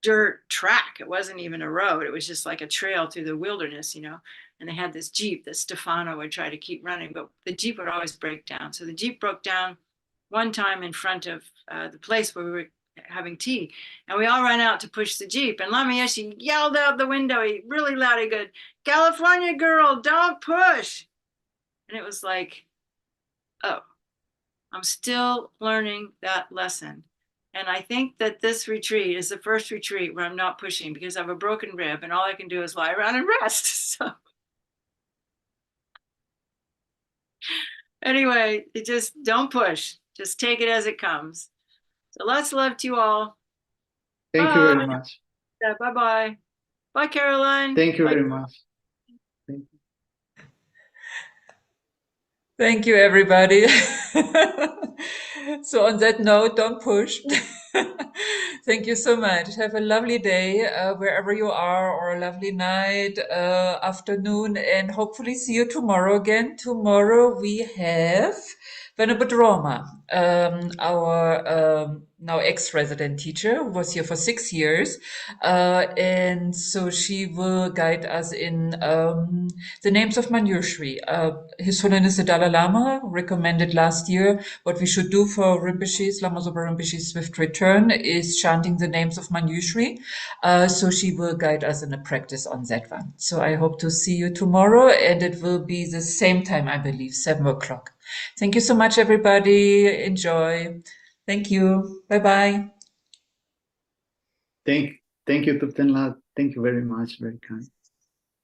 dirt track. It wasn't even a road. It was just like a trail through the wilderness, and they had this Jeep that Stefano would try to keep running, but the Jeep would always break down. So the Jeep broke down one time in front of the place where we were having tea, and we all ran out to push the Jeep, and Lama Yeshe yelled out the window, really loud, he goes, "California girl, don't push." And it was like, oh, I'm still learning that lesson. And I think that this retreat is the first retreat where I'm not pushing, because I have a broken rib and all I can do is lie around and rest. So anyway, just don't push. Just take it as it comes. So lots of love to you all. Thank you very much. Yeah, bye-bye. Bye, Caroline. Thank you Bye. very much. Thank you, everybody. So on that note, don't push. Thank you so much. Have a lovely day wherever you are, or a lovely night, afternoon, and hopefully see you tomorrow again. Tomorrow we have Venerable Roma, our now ex-resident teacher, who was here for 6 years. And so she will guide us in the names of Manjushri. His Holiness the Dalai Lama recommended last year what we should do for Rinpoche's, Lama Zopa Rinpoche's swift return is chanting the names of Manjushri. So she will guide us in a practice on that one. So I hope to see you tomorrow, and it will be the same time, I believe, 7 o'clock. Thank you so much, everybody. Enjoy. Thank you. Bye-bye. Thank you, Tupten La. Thank you very much. Very kind.